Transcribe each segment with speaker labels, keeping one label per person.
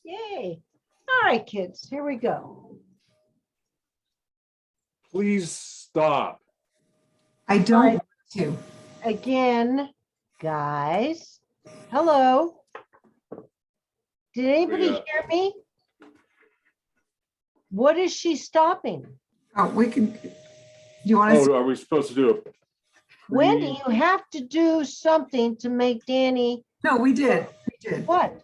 Speaker 1: Yay. All right, kids, here we go.
Speaker 2: Please stop.
Speaker 3: I don't
Speaker 1: All right.
Speaker 3: want to.
Speaker 1: Again, guys. Hello. Did anybody
Speaker 2: Yeah.
Speaker 1: hear me? What is she stopping?
Speaker 3: Oh, we can, do you want to,
Speaker 2: Oh, are we supposed to do it?
Speaker 1: Wendy, you have to do something to make Danny,
Speaker 3: no, we did.
Speaker 1: what?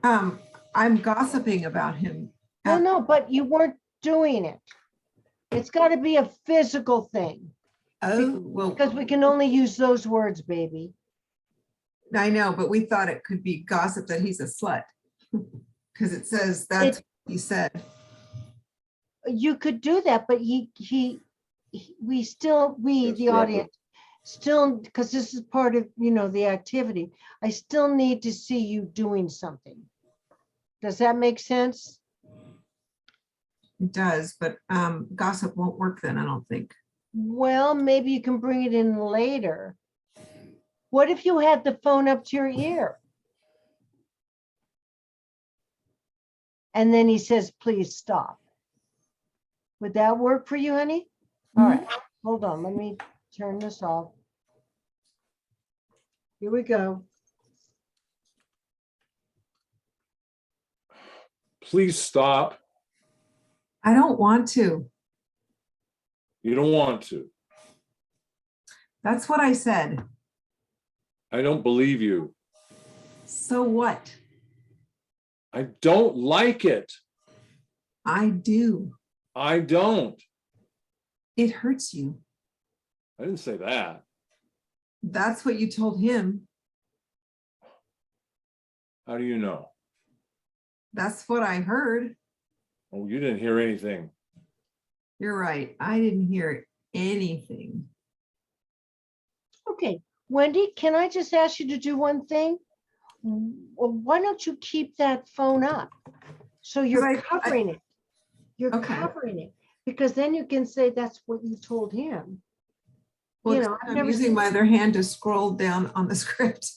Speaker 3: I'm gossiping about him.
Speaker 1: No, but you weren't doing it. It's got to be a physical thing
Speaker 3: Oh, well,
Speaker 1: because we can only use those words, baby.
Speaker 3: I know, but we thought it could be gossip that he's a slut. Because it says that's what he said.
Speaker 1: You could do that, but we still,
Speaker 2: Yes,
Speaker 1: the
Speaker 2: you have to-
Speaker 1: audience, still, because this is part of, the activity. I still need to see you doing something. Does that make sense?
Speaker 3: It does, but gossip won't work then, I don't think.
Speaker 1: Well, maybe you can bring it in later. What if you had the phone up to your ear? And then he says, please stop. Would that work for you, honey? All right, hold on, let me turn this off. Here we go.
Speaker 2: Please stop.
Speaker 3: I don't want to.
Speaker 2: You don't want to.
Speaker 3: That's what I said.
Speaker 2: I don't believe you.
Speaker 3: So what?
Speaker 2: I don't like it.
Speaker 3: I do.
Speaker 2: I don't.
Speaker 3: It hurts you.
Speaker 2: I didn't say that.
Speaker 3: That's what you told him.
Speaker 2: How do you know?
Speaker 3: That's what I heard.
Speaker 2: Oh, you didn't hear anything.
Speaker 3: You're right. I didn't hear anything.
Speaker 1: Okay, Wendy, can I just ask you to do one thing? Well, why don't you keep that phone up? So you're
Speaker 3: I-
Speaker 1: covering it. You're
Speaker 3: Okay.
Speaker 1: covering it, because then you can say that's what you told him.
Speaker 3: Well,
Speaker 1: You know, I've
Speaker 3: I'm
Speaker 1: never
Speaker 3: using
Speaker 1: seen-
Speaker 3: my other hand to scroll down on the script.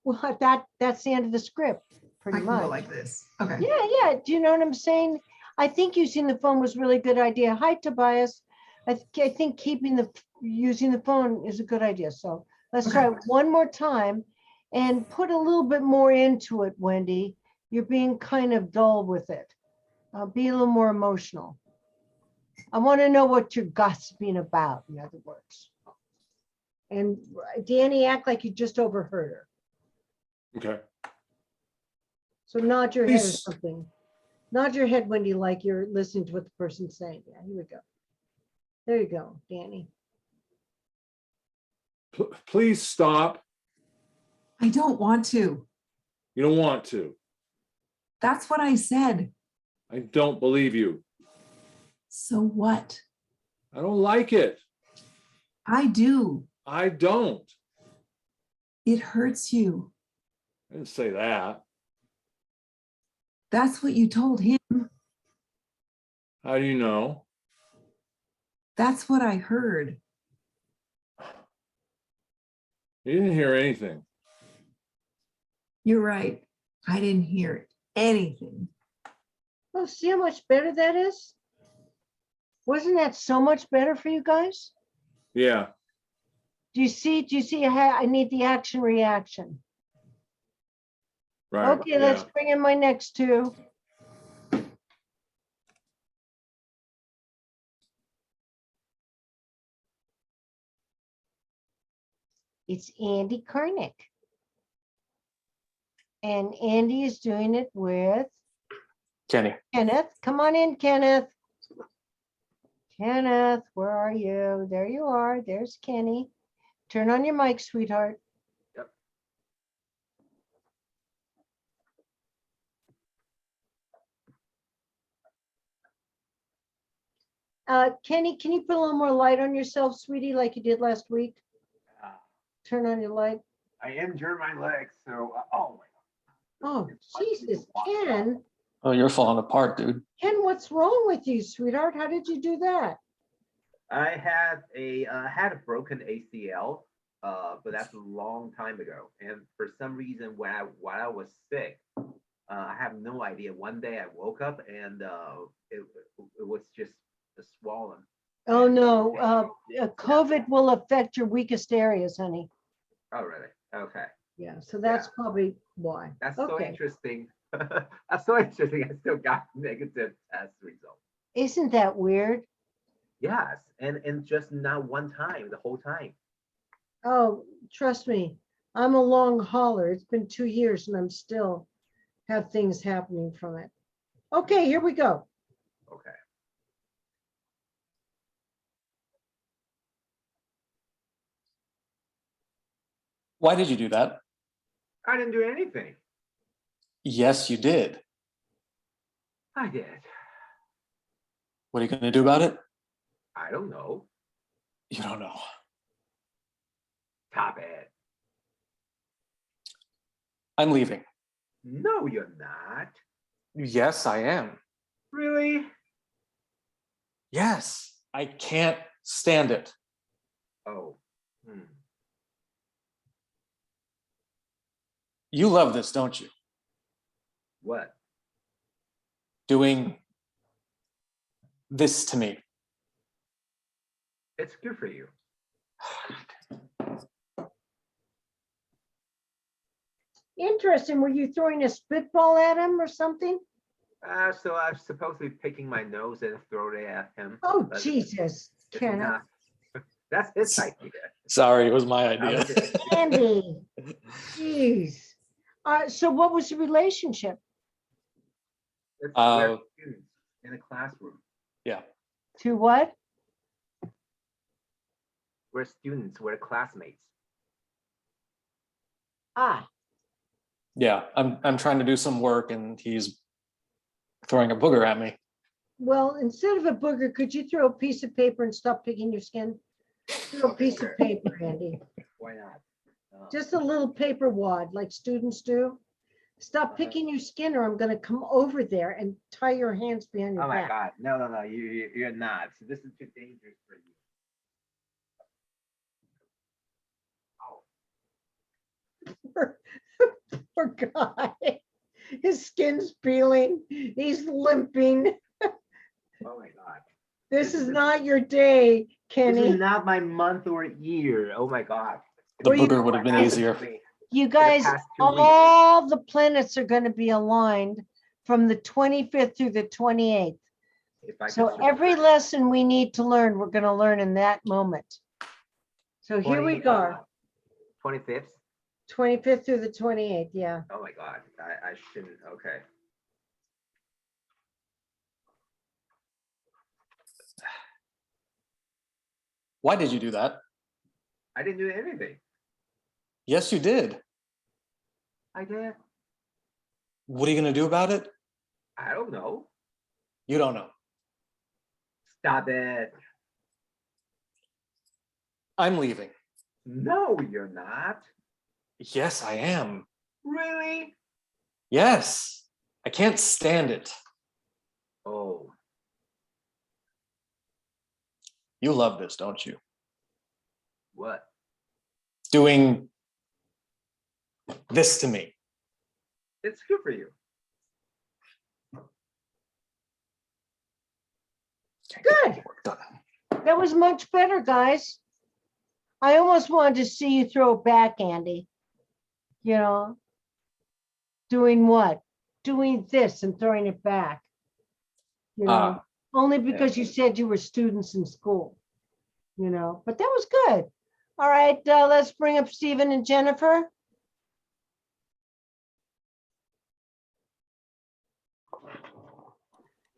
Speaker 1: Well, that's the end of the script,
Speaker 3: I
Speaker 1: pretty
Speaker 3: can
Speaker 1: much.
Speaker 3: go like this. Okay.
Speaker 1: Yeah. Do you know what I'm saying? I think using the phone was a really good idea. Hi, Tobias. I think using the phone is a good idea. So let's try it one more time and put a little bit more into it, Wendy. You're being kind of dull with it. Be a little more emotional. I want to know what you're gossiping about, in other words. And Danny, act like you just overheard her.
Speaker 2: Okay.
Speaker 1: So nod your head or
Speaker 2: Please.
Speaker 1: something. Nod your head, Wendy, like you're listening to what the person's saying. Yeah, here we go. There you go, Danny.
Speaker 2: Please stop.
Speaker 3: I don't want to.
Speaker 2: You don't want to.
Speaker 3: That's what I said.
Speaker 2: I don't believe you.
Speaker 3: So what?
Speaker 2: I don't like it.
Speaker 3: I do.
Speaker 2: I don't.
Speaker 3: It hurts you.
Speaker 2: I didn't say that.
Speaker 3: That's what you told him.
Speaker 2: How do you know?
Speaker 3: That's what I heard.
Speaker 2: You didn't hear anything.
Speaker 3: You're right. I didn't hear anything.
Speaker 1: Oh, see how much better that is? Wasn't that so much better for you guys?
Speaker 2: Yeah.
Speaker 1: Do you see I need the action reaction?
Speaker 2: Right.
Speaker 1: Okay, let's bring in my next two. It's Andy Karnick. And Andy is doing it with
Speaker 4: Kenny.
Speaker 1: Kenneth. Come on in, Kenneth. Kenneth, where are you? There you are. There's Kenny. Turn on your mic, sweetheart. Kenny, can you put a little more light on yourself, sweetie, like you did last week? Turn on your light.
Speaker 5: I injured my leg, so oh
Speaker 1: Oh, Jesus, Ken.
Speaker 4: Oh, you're falling apart, dude.
Speaker 1: Ken, what's wrong with you, sweetheart? How did you do that?
Speaker 5: I had a broken ACL but that's a long time ago. And for some reason, while I was sick, I have no idea. One day I woke up and it was just swollen.
Speaker 1: Oh,
Speaker 5: And-
Speaker 1: no, COVID will affect your weakest areas, honey.
Speaker 5: Oh, really? Okay.
Speaker 1: Yeah, so that's probably why.
Speaker 5: That's so
Speaker 1: Okay,
Speaker 5: interesting. That's so interesting. I still got negative test result.
Speaker 1: isn't that weird?
Speaker 5: Yes, and just not one time, the whole time.
Speaker 1: Oh, trust me, I'm a long hauler. It's been 2 years and I'm still have things happening from it. Okay, here we go.
Speaker 5: Okay.
Speaker 4: Why did you do that?
Speaker 5: I didn't do anything.
Speaker 4: Yes, you did.
Speaker 5: I did.
Speaker 4: What are you going to do about it?
Speaker 5: I don't know.
Speaker 4: You don't know.
Speaker 5: Stop it.
Speaker 4: I'm leaving.
Speaker 5: No, you're not.
Speaker 4: Yes, I am.
Speaker 5: Really?
Speaker 4: Yes, I can't stand it.
Speaker 5: Oh.
Speaker 4: You love this, don't you?
Speaker 5: What?
Speaker 4: Doing this to me.
Speaker 5: It's good for you.
Speaker 1: Interesting. Were you throwing a spitball at him or something?
Speaker 5: So I'm supposed to be picking my nose and throw it at him.
Speaker 1: Oh,
Speaker 5: but
Speaker 1: Jesus,
Speaker 5: it's
Speaker 1: Ken.
Speaker 5: not. That's his idea.
Speaker 4: Sorry, it was my idea.
Speaker 1: Andy, jeez. So what was the relationship?
Speaker 5: It's
Speaker 4: Uh,
Speaker 5: we're students in a classroom.
Speaker 4: Yeah.
Speaker 1: To what?
Speaker 5: We're students. We're classmates.
Speaker 1: Ah,
Speaker 4: Yeah, I'm trying to do some work and he's throwing a booger at me.
Speaker 1: well, instead of a booger, could you throw a piece of paper and stop picking your skin? Throw a piece of paper, Andy.
Speaker 5: Why not?
Speaker 1: Just a little paper wad like students do. Stop picking your skin or I'm gonna come over there and tie your hands behind your
Speaker 5: Oh my
Speaker 1: back.
Speaker 5: God! No, no, no! You're not. So this is too dangerous for you.
Speaker 1: Poor guy. His skin's peeling. He's limping.
Speaker 5: Oh my God!
Speaker 1: This is not your day,
Speaker 5: This
Speaker 1: Kenny.
Speaker 5: is not my month or year. Oh my God!
Speaker 4: The
Speaker 1: Well, you
Speaker 4: booger would have been
Speaker 5: Happened
Speaker 4: easier.
Speaker 5: to me
Speaker 1: You
Speaker 5: for the
Speaker 1: guys,
Speaker 5: past 2 weeks.
Speaker 1: all the planets are going to be aligned from the 25th through the 28th.
Speaker 5: If I
Speaker 1: So
Speaker 5: could
Speaker 1: every
Speaker 5: survive.
Speaker 1: lesson we need to learn, we're going to learn in that moment. So here we
Speaker 5: 20,
Speaker 1: go,
Speaker 5: 25th.
Speaker 1: 25th through the 28th. Yeah.
Speaker 5: Oh my God! I shouldn't. Okay.
Speaker 4: Why did you do that?
Speaker 5: I didn't do anything.
Speaker 4: Yes, you did.
Speaker 5: I did.
Speaker 4: What are you going to do about it?
Speaker 5: I don't know.
Speaker 4: You don't know.
Speaker 5: Stop it.
Speaker 4: I'm leaving.
Speaker 5: No, you're not.
Speaker 4: Yes, I am.
Speaker 5: Really?
Speaker 4: Yes, I can't stand it.
Speaker 5: Oh,
Speaker 4: You love this, don't you?
Speaker 5: what?
Speaker 4: Doing this to me.
Speaker 5: It's good for you.
Speaker 4: Can't get
Speaker 1: Good.
Speaker 4: the work done.
Speaker 1: That was much better, guys. I almost wanted to see you throw it back, Andy. You know, doing what? Doing this and throwing it back. You know,
Speaker 4: Ah.
Speaker 1: only because you said you were students in school, you know, but that was good. All right, let's bring up Stephen and Jennifer.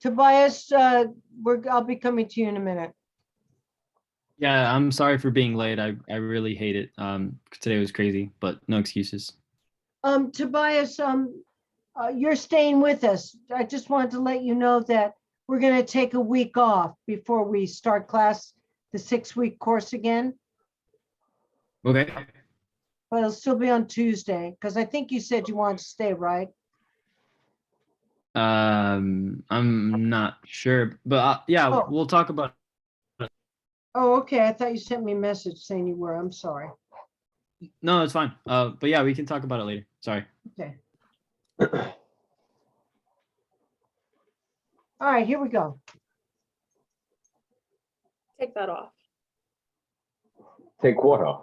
Speaker 1: Tobias, I'll be coming to you in a minute.
Speaker 6: Yeah, I'm sorry for being late. I really hate it. Today was crazy, but no excuses.
Speaker 1: Tobias, you're staying with us. I just wanted to let you know that we're going to take a week off before we start class, the 6-week course again,
Speaker 6: Okay.
Speaker 1: but it'll still be on Tuesday because I think you said you wanted to stay, right?
Speaker 6: I'm not sure, but yeah,
Speaker 1: Oh.
Speaker 6: we'll talk about.
Speaker 1: Oh, okay. I thought you sent me a message saying you were. I'm sorry.
Speaker 6: No, it's fine. But yeah, we can talk about it later. Sorry.
Speaker 1: Okay. All right, here we go.
Speaker 7: Take that off.
Speaker 8: Take what off?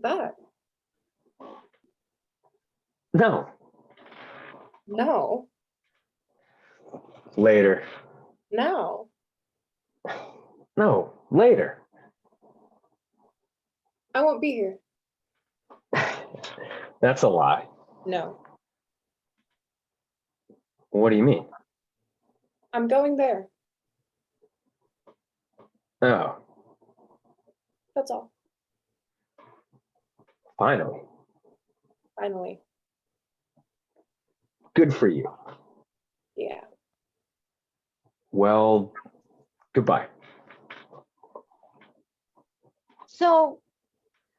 Speaker 7: That.
Speaker 8: No,
Speaker 7: No.
Speaker 8: later.
Speaker 7: No.
Speaker 8: No, later.
Speaker 7: I won't be here.
Speaker 8: That's a lie.
Speaker 7: No.
Speaker 8: What do you mean?
Speaker 7: I'm going there.
Speaker 8: Oh,
Speaker 7: That's all.
Speaker 8: finally.
Speaker 7: Finally.
Speaker 8: Good for you.
Speaker 7: Yeah.
Speaker 8: Well, goodbye.
Speaker 1: So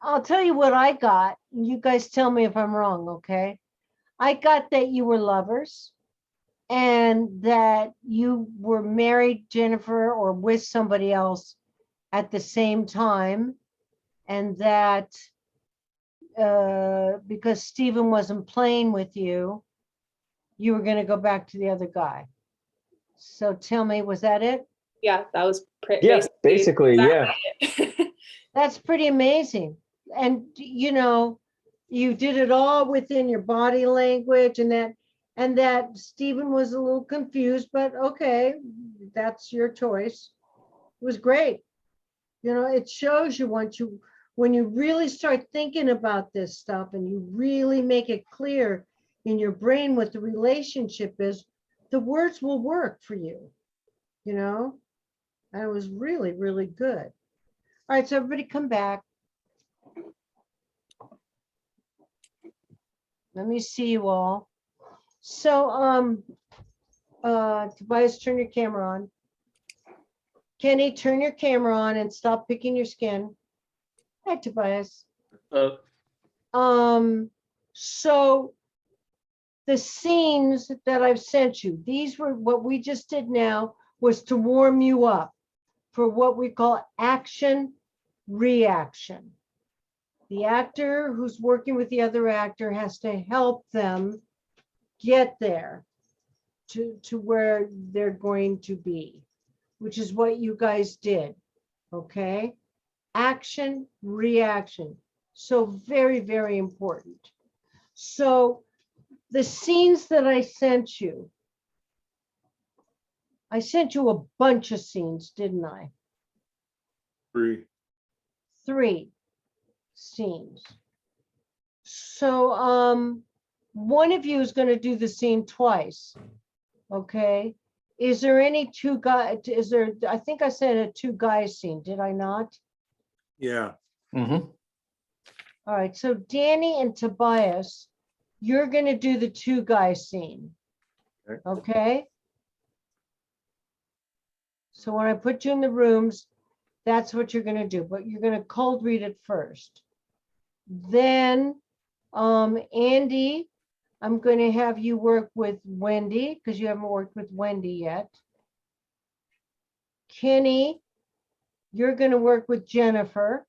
Speaker 1: I'll tell you what I got. You guys tell me if I'm wrong, okay? I got that you were lovers and that you were married, Jennifer, or with somebody else at the same time. And that because Stephen wasn't playing with you, you were going to go back to the other guy. So tell me, was that it?
Speaker 7: Yeah, that was pretty.
Speaker 8: Yeah, basically, yeah.
Speaker 1: That's pretty amazing. And you know, you did it all within your body language and that Stephen was a little confused, but okay, that's your choice. It was great. You know, it shows you when you really start thinking about this stuff and you really make it clear in your brain what the relationship is, the words will work for you, you know? And it was really, really good. All right, so everybody come back. Let me see you all. So, Tobias, turn your camera on. Kenny, turn your camera on and stop picking your skin. Hi, Tobias. So the scenes that I've sent you, these were what we just did now was to warm you up for what we call action reaction. The actor who's working with the other actor has to help them get there to where they're going to be, which is what you guys did, okay? Action, reaction. So very, very important. So the scenes that I sent you a bunch of scenes, didn't I?
Speaker 2: 3.
Speaker 1: 3 scenes. So one of you is going to do the scene twice. Okay. Is there any two guys? Is there? I think I said a 2 guys scene. Did I not?
Speaker 2: Yeah.
Speaker 4: Mm-hmm.
Speaker 1: All right. So Danny and Tobias, you're going to do the 2 guys scene.
Speaker 2: Okay.
Speaker 1: Okay. So when I put you in the rooms, that's what you're going to do. But you're going to cold read it first. Then, Andy, I'm going to have you work with Wendy because you haven't worked with Wendy yet. Kenny, you're going to work with Jennifer.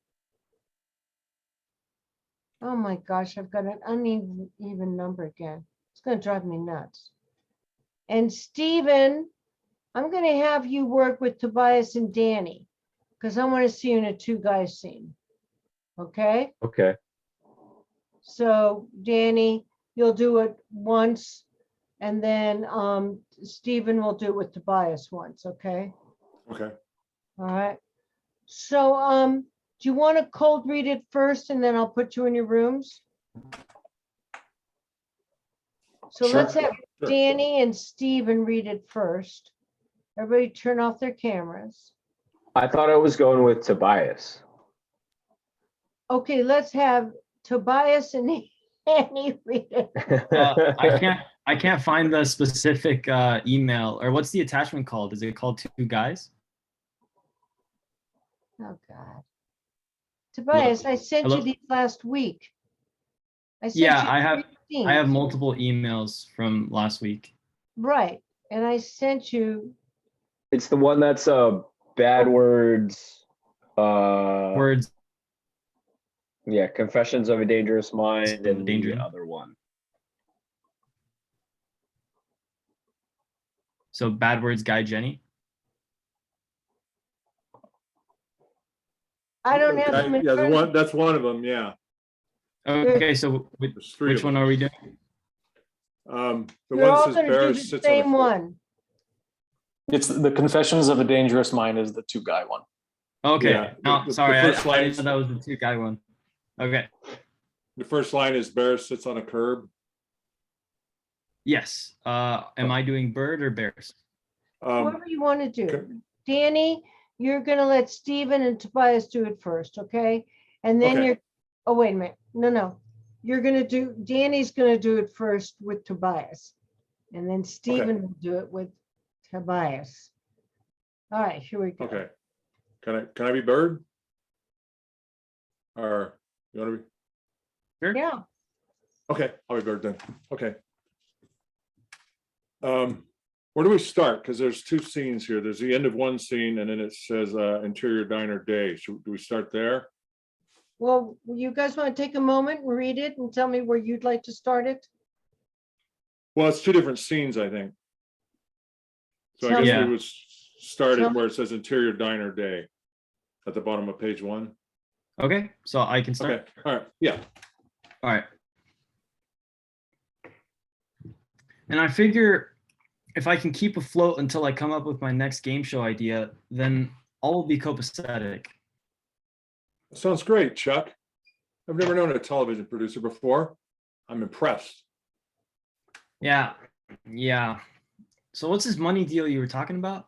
Speaker 1: Oh my gosh, I've got an uneven number again. It's going to drive me nuts. And Stephen, I'm going to have you work with Tobias and Danny because I want to see you in a 2 guys scene. Okay?
Speaker 8: Okay.
Speaker 1: So Danny, you'll do it once, and then Stephen will do it with Tobias once, okay?
Speaker 2: Okay.
Speaker 1: All right. So do you want to cold read it first and then I'll put you in your rooms? So
Speaker 8: Sure.
Speaker 1: let's have
Speaker 2: Sure.
Speaker 1: Danny and Stephen read it first. Everybody turn off their cameras.
Speaker 8: I thought I was going with Tobias.
Speaker 1: Okay, let's have Tobias and Annie read it.
Speaker 6: I can't find the specific email, or what's the attachment called? Is it called 2 guys?
Speaker 1: Oh, God. Tobias, I sent you
Speaker 6: Hello?
Speaker 1: these last week. I sent
Speaker 6: Yeah,
Speaker 1: you
Speaker 6: I have
Speaker 1: 3
Speaker 6: I have
Speaker 1: scenes.
Speaker 6: multiple emails from last week.
Speaker 1: Right, and I sent you,
Speaker 8: It's the one that's bad words.
Speaker 6: Words.
Speaker 8: Yeah, Confessions of a Dangerous Mind and the
Speaker 6: Dangerous.
Speaker 8: other one.
Speaker 6: So Bad Words Guy Jenny.
Speaker 1: I don't have them in
Speaker 2: Yeah,
Speaker 1: front of me.
Speaker 2: that's one of them, yeah.
Speaker 6: Okay, so
Speaker 2: There's three
Speaker 6: which
Speaker 2: of
Speaker 6: one
Speaker 2: them.
Speaker 6: are we doing?
Speaker 2: The
Speaker 1: You're
Speaker 2: one
Speaker 1: all
Speaker 2: that says
Speaker 1: gonna do
Speaker 2: Barris
Speaker 1: the
Speaker 2: sits on
Speaker 1: same
Speaker 2: a.
Speaker 1: one.
Speaker 4: It's the Confessions of a Dangerous Mind is the two guy one.
Speaker 6: Okay,
Speaker 2: Yeah,
Speaker 6: no,
Speaker 2: the
Speaker 6: sorry,
Speaker 2: first
Speaker 6: I
Speaker 2: line
Speaker 6: didn't
Speaker 2: is-
Speaker 6: know that was the two guy one. Okay,
Speaker 2: The first line is Barris sits on a curb.
Speaker 6: yes. Am I doing bird or bears?
Speaker 1: Whatever you want to do.
Speaker 2: okay.
Speaker 1: Danny, you're gonna let Stephen and Tobias do it first, okay? And then
Speaker 2: Okay.
Speaker 1: you're, oh, wait a minute. No. You're gonna do, Danny's gonna do it first with Tobias. And then Stephen will do it with Tobias. All right, here we go.
Speaker 2: Okay. Can I be Bird? Or you want to be?
Speaker 6: Sure.
Speaker 1: Yeah,
Speaker 2: Okay, I'll be Bird then. Okay. Where do we start? Because there's two scenes here. There's the end of one scene and then it says interior diner day. Do we start there?
Speaker 1: well, you guys want to take a moment and read it and tell me where you'd like to start it?
Speaker 2: Well, it's two different scenes, I think. So I
Speaker 1: Tell
Speaker 2: guess
Speaker 6: me.
Speaker 2: we would start
Speaker 1: Tell
Speaker 2: it where it says interior diner day at the bottom of page 1.
Speaker 6: Okay, so I can start.
Speaker 2: Okay, all right, yeah.
Speaker 6: All right. And I figure if I can keep afloat until I come up with my next game show idea, then all will be copacetic.
Speaker 2: Sounds great, Chuck. I've never known a television producer before. I'm impressed.
Speaker 6: Yeah. So what's this money deal you were talking about?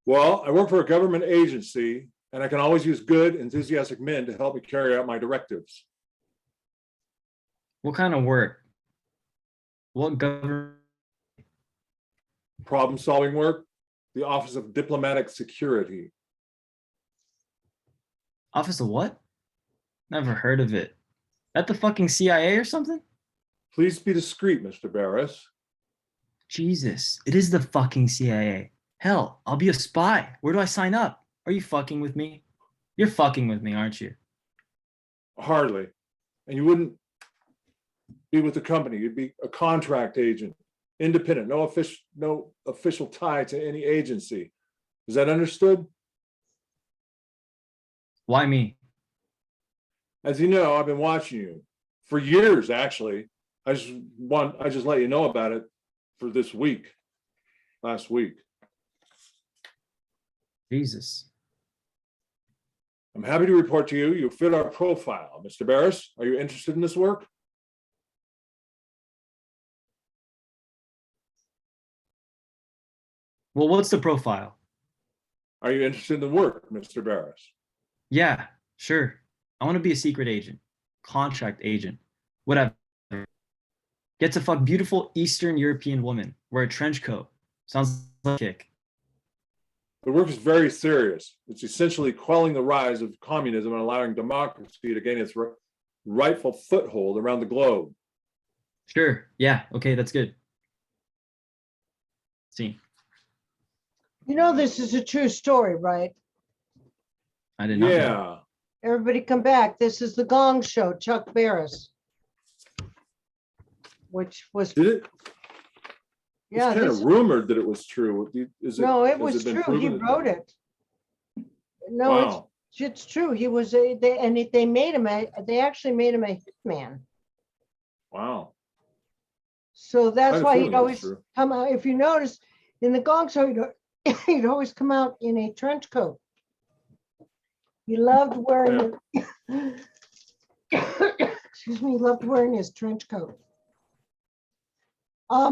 Speaker 2: Well, I work for a government agency and I can always use good, enthusiastic men to help me carry out my directives.
Speaker 6: What kind of work? What government?
Speaker 2: Problem-solving work, the Office of Diplomatic Security.
Speaker 6: Office of what? Never heard of it. That the fucking CIA or something?
Speaker 2: Please be discreet, Mr. Barris.
Speaker 6: Jesus, it is the fucking CIA. Hell, I'll be a spy. Where do I sign up? Are you fucking with me? You're fucking with me, aren't you?
Speaker 2: Hardly. And you wouldn't be with the company. You'd be a contract agent, independent, no official tie to any agency. Is that understood?
Speaker 6: Why me?
Speaker 2: As you know, I've been watching you for years, actually. I just let you know about it for this week, last week.
Speaker 6: Jesus.
Speaker 2: I'm happy to report to you, you fit our profile. Mr. Barris, are you interested in this work?
Speaker 6: Well, what's the profile?
Speaker 2: Are you interested in the work, Mr. Barris?
Speaker 6: Yeah, sure. I want to be a secret agent, contract agent, whatever. Get to fuck beautiful Eastern European woman, wear a trench coat. Sounds like a kick.
Speaker 2: The work is very serious. It's essentially quelling the rise of communism and allowing democracy to gain its rightful foothold around the globe.
Speaker 6: Sure. Yeah. Okay. That's good. See,
Speaker 1: you know this is a true story, right?
Speaker 6: I did not. know.
Speaker 2: Yeah,
Speaker 1: Everybody come back. This is the Gong Show, Chuck Barris. Which was,
Speaker 2: did it?
Speaker 1: yeah,
Speaker 2: It's kind
Speaker 1: this,
Speaker 2: of rumored that it was true.
Speaker 1: no, it
Speaker 2: has
Speaker 1: was
Speaker 2: been
Speaker 1: true. He
Speaker 2: proven?
Speaker 1: wrote it. No,
Speaker 2: Wow.
Speaker 1: it's true. He was they made him they actually made him a hitman.
Speaker 2: Wow.
Speaker 1: So that's
Speaker 2: had a
Speaker 1: why
Speaker 2: feeling
Speaker 1: he'd
Speaker 2: that was
Speaker 1: always
Speaker 2: true.
Speaker 1: come out. If you notice in the Gong Show, he'd always come out in a trench coat. He loved wearing excuse me, he loved wearing his trench coat.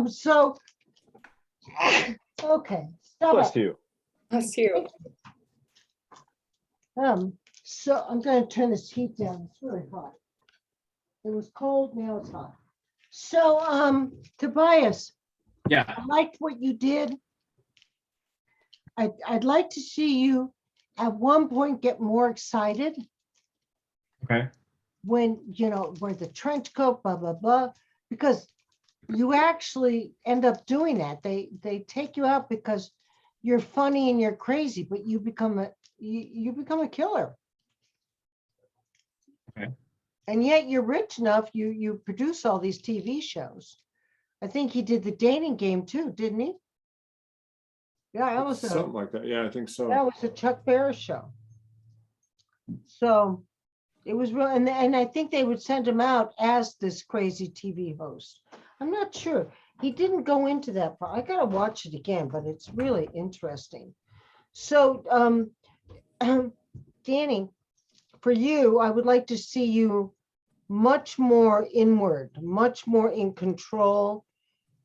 Speaker 1: So okay, stop
Speaker 8: Bless
Speaker 1: it.
Speaker 8: you.
Speaker 7: Bless you.
Speaker 1: So I'm gonna turn this heat down. It's really hot. It was cold, now it's hot. So, Tobias,
Speaker 6: Yeah.
Speaker 1: I liked what you did. I'd like to see you at one point get more excited
Speaker 6: Okay.
Speaker 1: when, wear the trench coat, blah, blah, blah, because you actually end up doing that. They take you out because you're funny and you're crazy, but you become a killer.
Speaker 6: Okay.
Speaker 1: And yet you're rich enough, you produce all these TV shows. I think he did the dating game too, didn't he? Yeah,
Speaker 2: Something like that. Yeah, I think
Speaker 1: that
Speaker 2: so.
Speaker 1: was a Chuck Barris show. So it was real, and I think they would send him out as this crazy TV host. I'm not sure. He didn't go into that part. I gotta watch it again, but it's really interesting. So, Danny, for you, I would like to see you much more inward, much more in control.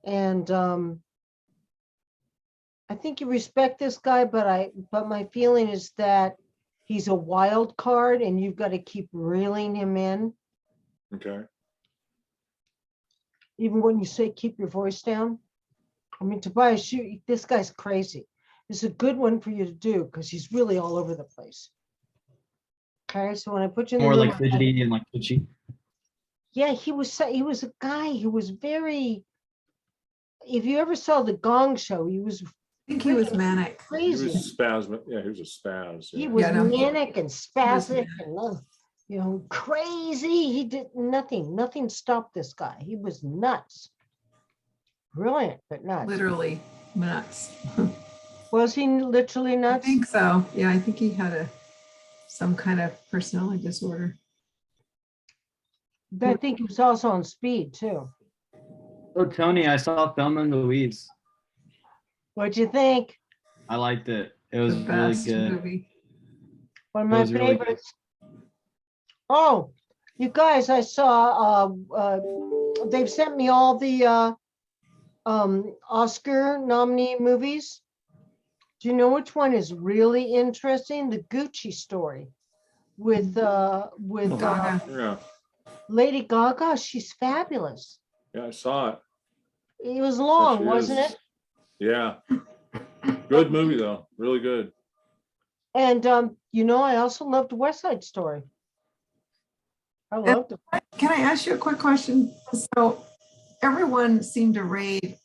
Speaker 1: And I think you respect this guy, but my feeling is that he's a wild card and you've got to keep reeling him in.
Speaker 2: Okay.
Speaker 1: Even when you say keep your voice down. I mean, Tobias, this guy's crazy. It's a good one for you to do because he's really all over the place. Okay, so when I put you in the
Speaker 6: More
Speaker 1: room,
Speaker 6: like fidgety and like twitchy.
Speaker 1: yeah, he was a guy who was very. If you ever saw the Gong Show, he was
Speaker 3: I think he was
Speaker 1: freaking
Speaker 3: manic.
Speaker 2: He
Speaker 1: crazy.
Speaker 2: was spasmic. Yeah, he was a spaz.
Speaker 1: He
Speaker 2: Yeah.
Speaker 1: was
Speaker 3: Yeah, no.
Speaker 1: manic and spastic
Speaker 3: manic.
Speaker 1: and crazy. He did nothing. Nothing stopped this guy. He was nuts. Brilliant, but nuts.
Speaker 3: Literally nuts.
Speaker 1: Was he literally
Speaker 3: I
Speaker 1: nuts?
Speaker 3: think so. Yeah, I think he had some kind of personality disorder.
Speaker 1: I think he was also on speed too.
Speaker 6: Oh, Tony, I saw Thelma and Louise.
Speaker 1: What'd you think?
Speaker 6: I liked it. It
Speaker 3: The
Speaker 6: was really
Speaker 3: best
Speaker 6: good.
Speaker 3: movie.
Speaker 1: One of
Speaker 6: It
Speaker 1: my
Speaker 6: was really good.
Speaker 1: favorites. Oh, you guys, I saw they've sent me all the Oscar nominee movies. Do you know which one is really interesting? The Gucci story with
Speaker 3: Gaga.
Speaker 2: Yeah.
Speaker 1: Lady Gaga. She's fabulous.
Speaker 2: Yeah, I saw it.
Speaker 1: It was
Speaker 2: Yeah,
Speaker 1: long,
Speaker 2: she
Speaker 1: wasn't
Speaker 2: is.
Speaker 1: it?
Speaker 2: Yeah. Good movie though. Really good.
Speaker 1: And I also loved West Side Story. I loved it.
Speaker 3: Can I ask you a quick question? So everyone seemed to rave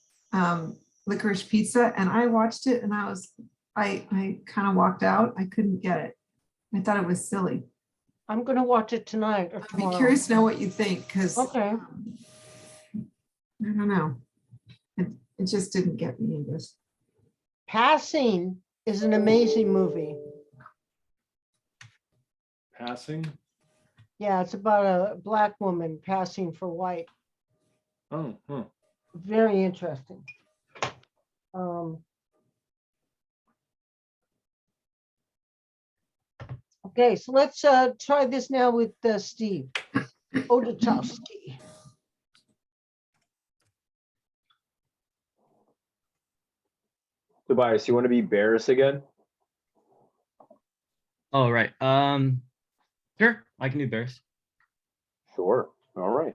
Speaker 3: Licorice Pizza, and I watched it, and I kind of walked out. I couldn't get it. I thought it was silly.
Speaker 1: I'm gonna watch it tonight or
Speaker 3: I'd be
Speaker 1: tomorrow.
Speaker 3: curious to know what you think, because
Speaker 1: Okay.
Speaker 3: I don't know. It just didn't get me in this.
Speaker 1: Passing is an amazing movie.
Speaker 2: Passing.
Speaker 1: Yeah, it's about a black woman passing for white.
Speaker 2: Oh, huh.
Speaker 1: Very interesting. Okay, so let's try this now with Steve Odachowski.
Speaker 8: Tobias, you want to be Barris again?
Speaker 6: Oh, right. Sure, I can do Bears.
Speaker 8: Sure. All right.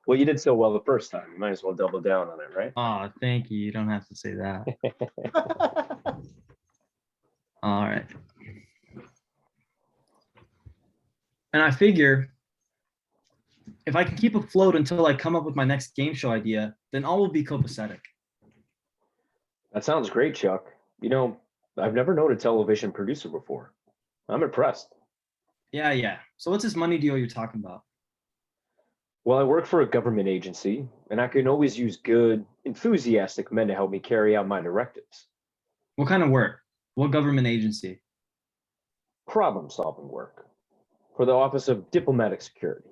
Speaker 8: Well, you did so well the first time. You might as well double down on it, right?
Speaker 6: Oh, thank you. You don't have to say that. All right. And I figure if I can keep afloat until I come up with my next game show idea, then all will be copacetic.
Speaker 8: That sounds great, Chuck. You know, I've never known a television producer before. I'm impressed.
Speaker 6: Yeah. So what's this money deal you're talking about?
Speaker 8: Well, I work for a government agency, and I can always use good, enthusiastic men to help me carry out my directives.
Speaker 6: What kind of work? What government agency?
Speaker 8: Problem-solving work for the Office of Diplomatic Security.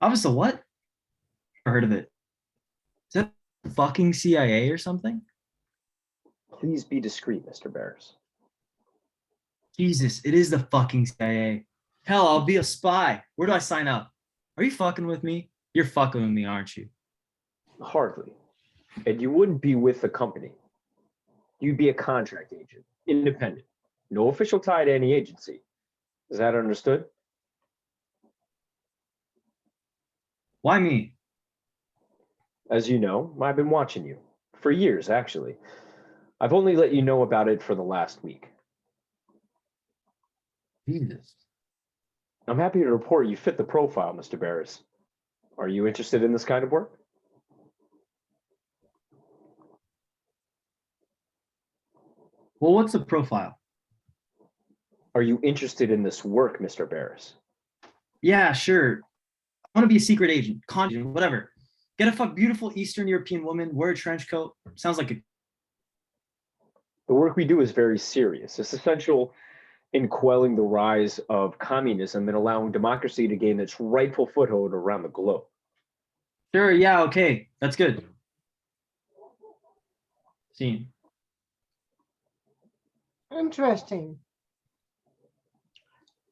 Speaker 6: Office of what? Never heard of it. Is that fucking CIA or something?
Speaker 8: Please be discreet, Mr. Barris.
Speaker 6: Jesus, it is the fucking CIA. Hell, I'll be a spy. Where do I sign up? Are you fucking with me? You're fucking with me, aren't you?
Speaker 8: Hardly. And you wouldn't be with the company. You'd be a contract agent, independent, no official tie to any agency. Is that understood?
Speaker 6: Why me?
Speaker 8: As you know, I've been watching you for years, actually. I've only let you know about it for the last week.
Speaker 6: Jesus.
Speaker 8: I'm happy to report you fit the profile, Mr. Barris. Are you interested in this kind of work?
Speaker 6: Well, what's the profile?
Speaker 8: Are you interested in this work, Mr. Barris?
Speaker 6: Yeah, sure. I want to be a secret agent, conjure, whatever. Get a fuck beautiful Eastern European woman, wear a trench coat. Sounds like a
Speaker 8: The work we do is very serious. It's essential in quelling the rise of communism and allowing democracy to gain its rightful foothold around the globe.
Speaker 6: sure, yeah, okay. That's good. Scene.
Speaker 1: Interesting.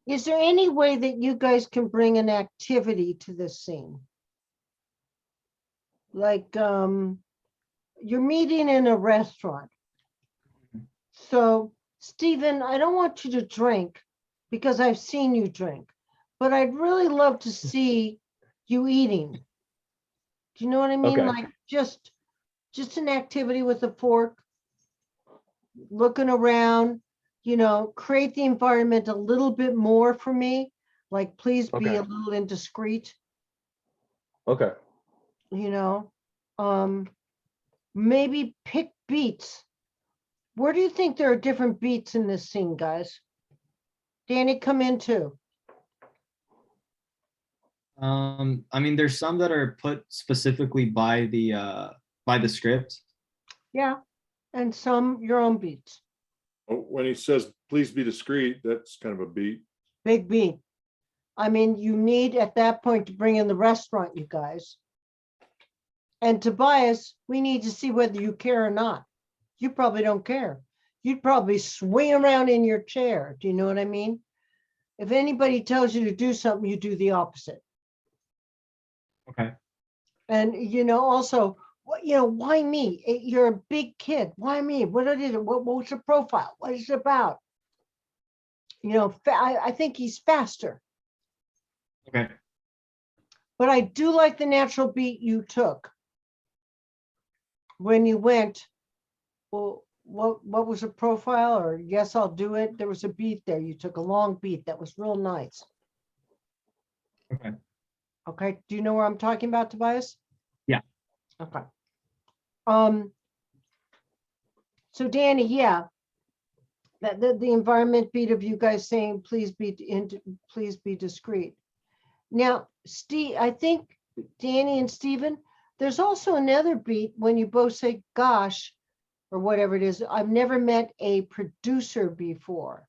Speaker 1: Is there any way that you guys can bring an activity to this scene? Like, you're meeting in a restaurant. So, Stephen, I don't want you to drink because I've seen you drink, but I'd really love to see you eating. Do you know what I mean?
Speaker 8: Okay.
Speaker 1: Like just an activity with a fork, looking around, create the environment a little bit more for me. Like, please be
Speaker 8: Okay.
Speaker 1: a little indiscreet,
Speaker 8: Okay.
Speaker 1: Maybe pick beats. Where do you think there are different beats in this scene, guys? Danny, come in too.
Speaker 6: I mean, there's some that are put specifically by the script.
Speaker 1: Yeah, and some your own beats.
Speaker 2: When he says, please be discreet, that's kind of a beat.
Speaker 1: Big beat. I mean, you need at that point to bring in the restaurant, you guys. And Tobias, we need to see whether you care or not. You probably don't care. You'd probably swing around in your chair. Do you know what I mean? If anybody tells you to do something, you do the opposite.
Speaker 6: Okay.
Speaker 1: And also, why me? You're a big kid. Why me? What is it? What's the profile? What is it about? I think he's faster.
Speaker 6: Okay.
Speaker 1: But I do like the natural beat you took when you went, well, what was a profile, or yes, I'll do it. There was a beat there. You took a long beat. That was real nice.
Speaker 6: Okay.
Speaker 1: Okay. Do you know where I'm talking about, Tobias?
Speaker 6: Yeah.
Speaker 1: Okay. So Danny, yeah, that the environment beat of you guys saying, please be discreet. Now, Steve, I think Danny and Stephen, there's also another beat when you both say, gosh, or whatever it is. I've never met a producer before.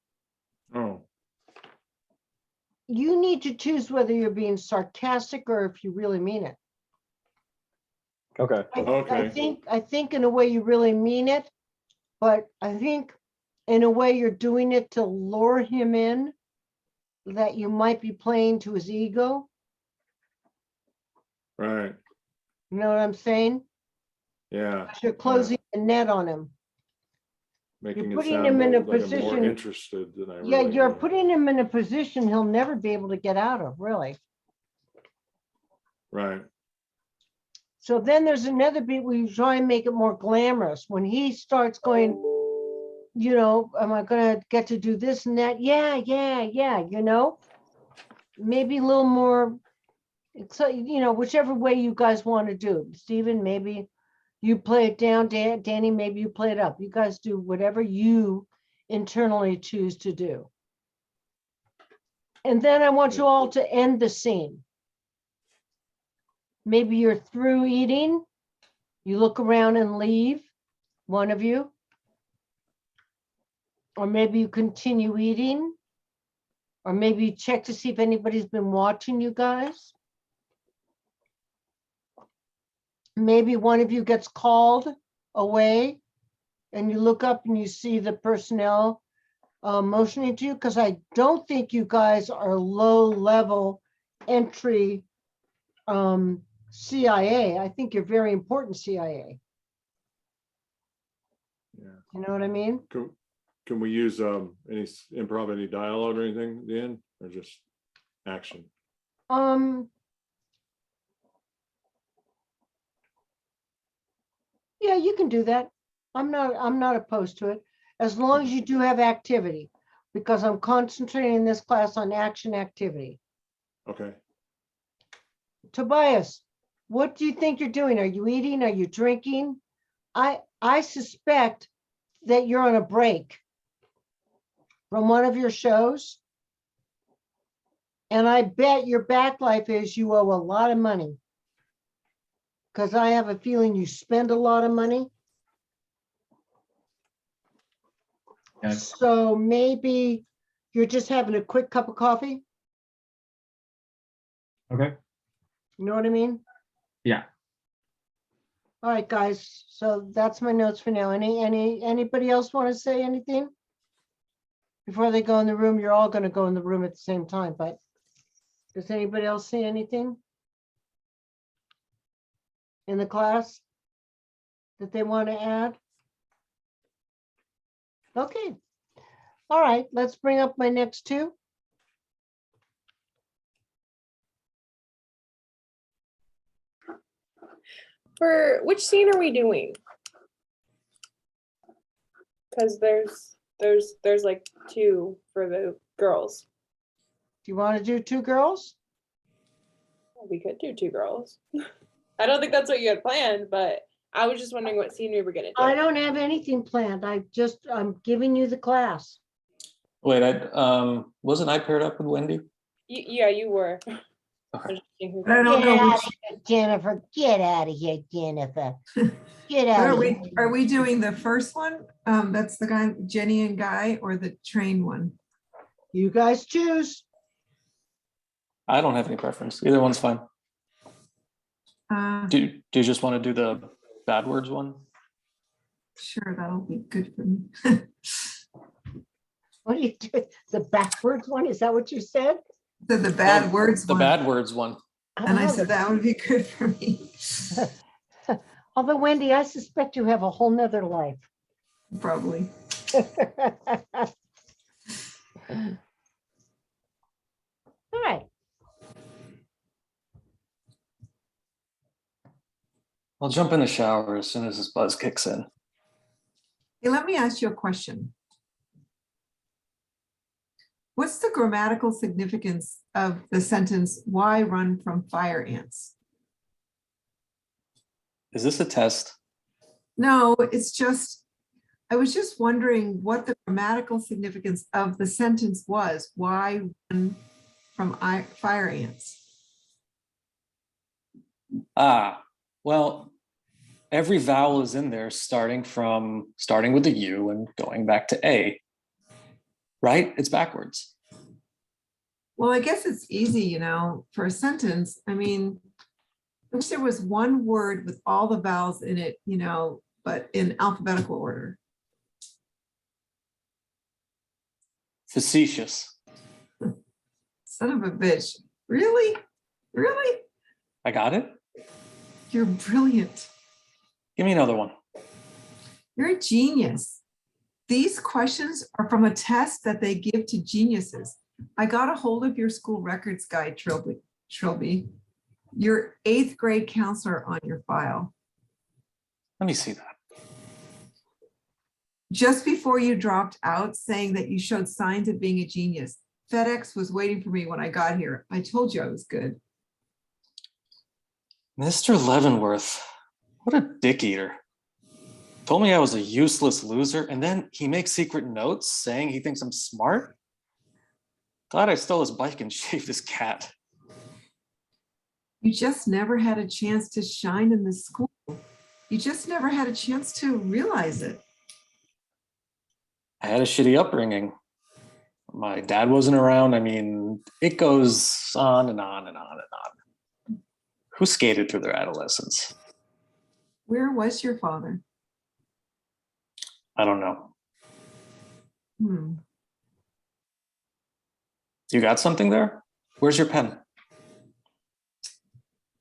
Speaker 2: Oh,
Speaker 1: You need to choose whether you're being sarcastic or if you really mean it.
Speaker 8: Okay.
Speaker 2: Okay.
Speaker 1: I think in a way you really mean it, but I think in a way you're doing it to lure him in, that you might be playing to his ego.
Speaker 2: Right.
Speaker 1: You know what I'm saying?
Speaker 2: Yeah.
Speaker 1: You're closing the net on him.
Speaker 2: Making it
Speaker 1: putting
Speaker 2: sound
Speaker 1: him in a
Speaker 2: like I'm more
Speaker 1: position-
Speaker 2: interested than I
Speaker 1: Yeah,
Speaker 2: really
Speaker 1: you're
Speaker 2: am.
Speaker 1: putting him in a position he'll never be able to get out of, really.
Speaker 2: Right.
Speaker 1: So then there's another beat where you try and make it more glamorous. When he starts going, am I going to get to do this and that? Yeah. Maybe a little more, so, whichever way you guys want to do. Stephen, maybe you play it down. Danny, maybe you play it up. You guys do whatever you internally choose to do. And then I want you all to end the scene. Maybe you're through eating. You look around and leave, one of you. Or maybe you continue eating. Or maybe you check to see if anybody's been watching you guys. Maybe one of you gets called away and you look up and you see the personnel motioning to you, because I don't think you guys are low level entry CIA. I think you're very important CIA.
Speaker 2: Yeah.
Speaker 1: You know what I mean?
Speaker 2: Can we use any improv, any dialogue or anything at the end, or just action?
Speaker 1: Yeah, you can do that. I'm not opposed to it, as long as you do have activity, because I'm concentrating in this class on action activity.
Speaker 2: Okay.
Speaker 1: Tobias, what do you think you're doing? Are you eating? Are you drinking? I suspect that you're on a break. from one of your shows. And I bet your back life is you owe a lot of money. Because I have a feeling you spend a lot of money.
Speaker 6: Yeah.
Speaker 1: So maybe you're just having a quick cup of coffee.
Speaker 6: Okay.
Speaker 1: You know what I mean?
Speaker 6: Yeah.
Speaker 1: All right, guys. So that's my notes for now. Anybody else want to say anything? Before they go in the room, you're all going to go in the room at the same time, but does anybody else see anything in the class that they want to add? Okay. All right, let's bring up my next two.
Speaker 7: For which scene are we doing? Because there's like two for the girls.
Speaker 1: Do you want to do two girls?
Speaker 7: We could do two girls. I don't think that's what you had planned, but I was just wondering what scene we were gonna do.
Speaker 1: I don't have anything planned. I'm giving you the class.
Speaker 4: Wait, wasn't I paired up with Wendy?
Speaker 7: Yeah, you were.
Speaker 4: Okay.
Speaker 3: But I don't
Speaker 1: Get
Speaker 3: know
Speaker 1: out
Speaker 3: which,
Speaker 1: of here, Jennifer. Get out of here, Jennifer. Get out
Speaker 3: are
Speaker 1: of
Speaker 3: we,
Speaker 1: here.
Speaker 3: are we doing the first one? That's the guy, Jenny and Guy, or the train one?
Speaker 1: You guys choose.
Speaker 4: I don't have any preference. Either one's fine. Do you just want to do the bad words one?
Speaker 3: Sure, that'll be good for me.
Speaker 1: What do you do? The backwards one? Is that what you said?
Speaker 3: The bad
Speaker 4: No,
Speaker 3: words
Speaker 4: The
Speaker 3: one.
Speaker 4: bad words one.
Speaker 3: And I
Speaker 1: Oh,
Speaker 3: said that would be good for me.
Speaker 1: Although Wendy, I suspect you have a whole nother life.
Speaker 3: Probably.
Speaker 1: All right.
Speaker 4: I'll jump in the shower as soon as this buzz kicks in.
Speaker 3: Hey, let me ask you a question. What's the grammatical significance of the sentence, "Why run from fire ants"?
Speaker 4: Is this a test?
Speaker 3: No, it's just, I was just wondering what the grammatical significance of the sentence was. Why run from fire ants?
Speaker 4: Ah, well, every vowel is in there starting with the U and going back to A. Right? It's backwards.
Speaker 3: Well, I guess it's easy, you know, for a sentence. I mean, I wish there was one word with all the vowels in it, you know, but in alphabetical order.
Speaker 4: Facetious.
Speaker 3: Son of a bitch. Really? Really?
Speaker 4: I got it.
Speaker 3: You're brilliant.
Speaker 4: Give me another one.
Speaker 3: You're a genius. These questions are from a test that they give to geniuses. I got a hold of your school records guide, Trilby. Your 8th grade counselor on your file.
Speaker 4: Let me see that.
Speaker 3: Just before you dropped out saying that you showed signs of being a genius, FedEx was waiting for me when I got here. I told you I was good.
Speaker 4: Mr. Leavenworth, what a dick eater. Told me I was a useless loser, and then he makes secret notes saying he thinks I'm smart. Glad I stole his bike and shaved his cat.
Speaker 3: You just never had a chance to shine in this school. You just never had a chance to realize it.
Speaker 4: I had a shitty upbringing. My dad wasn't around. I mean, it goes on and on and on and on. Who skated through their adolescence?
Speaker 3: Where was your father?
Speaker 4: I don't know.
Speaker 3: Hmm.
Speaker 4: You got something there? Where's your pen?